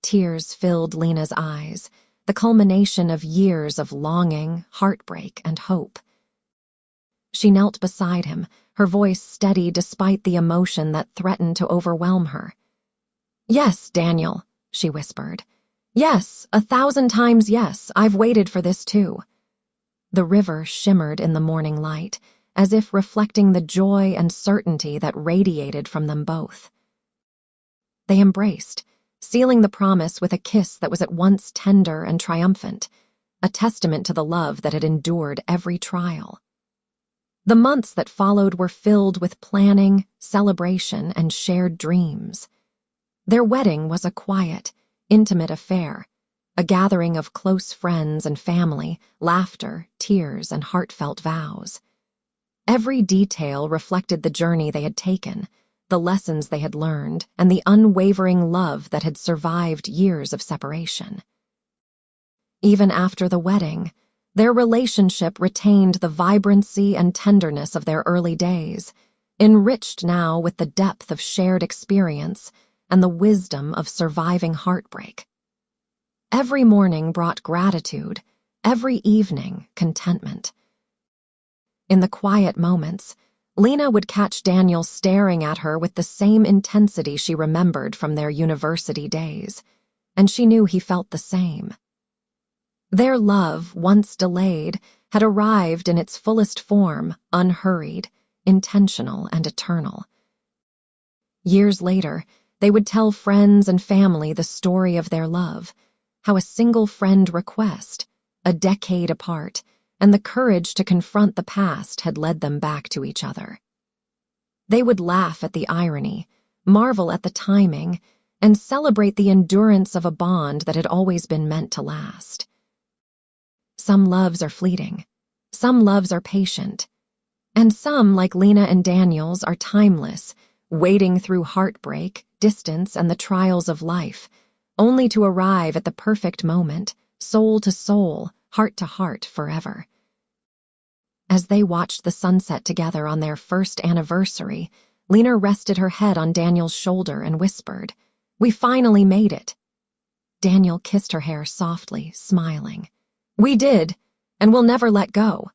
Tears filled Lena's eyes, the culmination of years of longing, heartbreak, and hope. She knelt beside him, her voice steady despite the emotion that threatened to overwhelm her. "Yes, Daniel," she whispered. "Yes, 1,000 times yes, I've waited for this too." The river shimmered in the morning light, as if reflecting the joy and certainty that radiated from them both. They embraced, sealing the promise with a kiss that was at once tender and triumphant, a testament to the love that had endured every trial. The months that followed were filled with planning, celebration, and shared dreams. Their wedding was a quiet, intimate affair, a gathering of close friends and family, laughter, tears, and heartfelt vows. Every detail reflected the journey they had taken, the lessons they had learned, and the unwavering love that had survived years of separation. Even after the wedding, their relationship retained the vibrancy and tenderness of their early days, enriched now with the depth of shared experience and the wisdom of surviving heartbreak. Every morning brought gratitude, every evening contentment. In the quiet moments, Lena would catch Daniel staring at her with the same intensity she remembered from their university days, and she knew he felt the same. Their love, once delayed, had arrived in its fullest form, unhurried, intentional, and eternal. Years later, they would tell friends and family the story of their love, how a single friend request, a decade apart, and the courage to confront the past had led them back to each other. They would laugh at the irony, marvel at the timing, and celebrate the endurance of a bond that had always been meant to last. Some loves are fleeting, some loves are patient, and some, like Lena and Daniel's, are timeless, wading through heartbreak, distance, and the trials of life, only to arrive at the perfect moment, soul to soul, heart to heart forever. As they watched the sunset together on their first anniversary, Lena rested her head on Daniel's shoulder and whispered, "We finally made it." Daniel kissed her hair softly, smiling. "We did, and we'll never let go."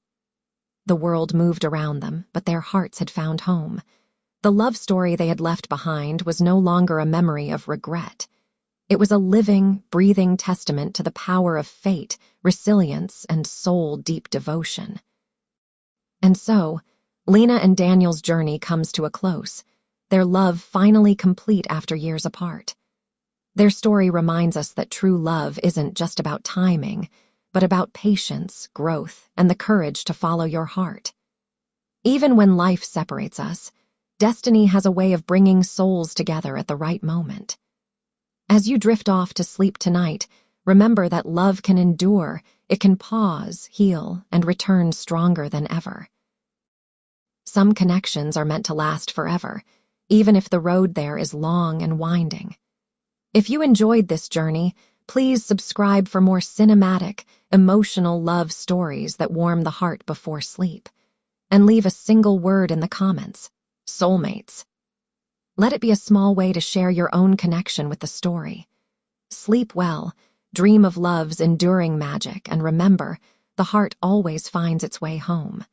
The world moved around them, but their hearts had found home. The love story they had left behind was no longer a memory of regret. It was a living, breathing testament to the power of fate, resilience, and soul-deep devotion. And so, Lena and Daniel's journey comes to a close, their love finally complete after years apart. Their story reminds us that true love isn't just about timing, but about patience, growth, and the courage to follow your heart. Even when life separates us, destiny has a way of bringing souls together at the right moment. As you drift off to sleep tonight, remember that love can endure, it can pause, heal, and return stronger than ever. Some connections are meant to last forever, even if the road there is long and winding. If you enjoyed this journey, please subscribe for more cinematic, emotional love stories that warm the heart before sleep. And leave a single word in the comments: soulmates. Let it be a small way to share your own connection with the story. Sleep well, dream of love's enduring magic, and remember, the heart always finds its way home.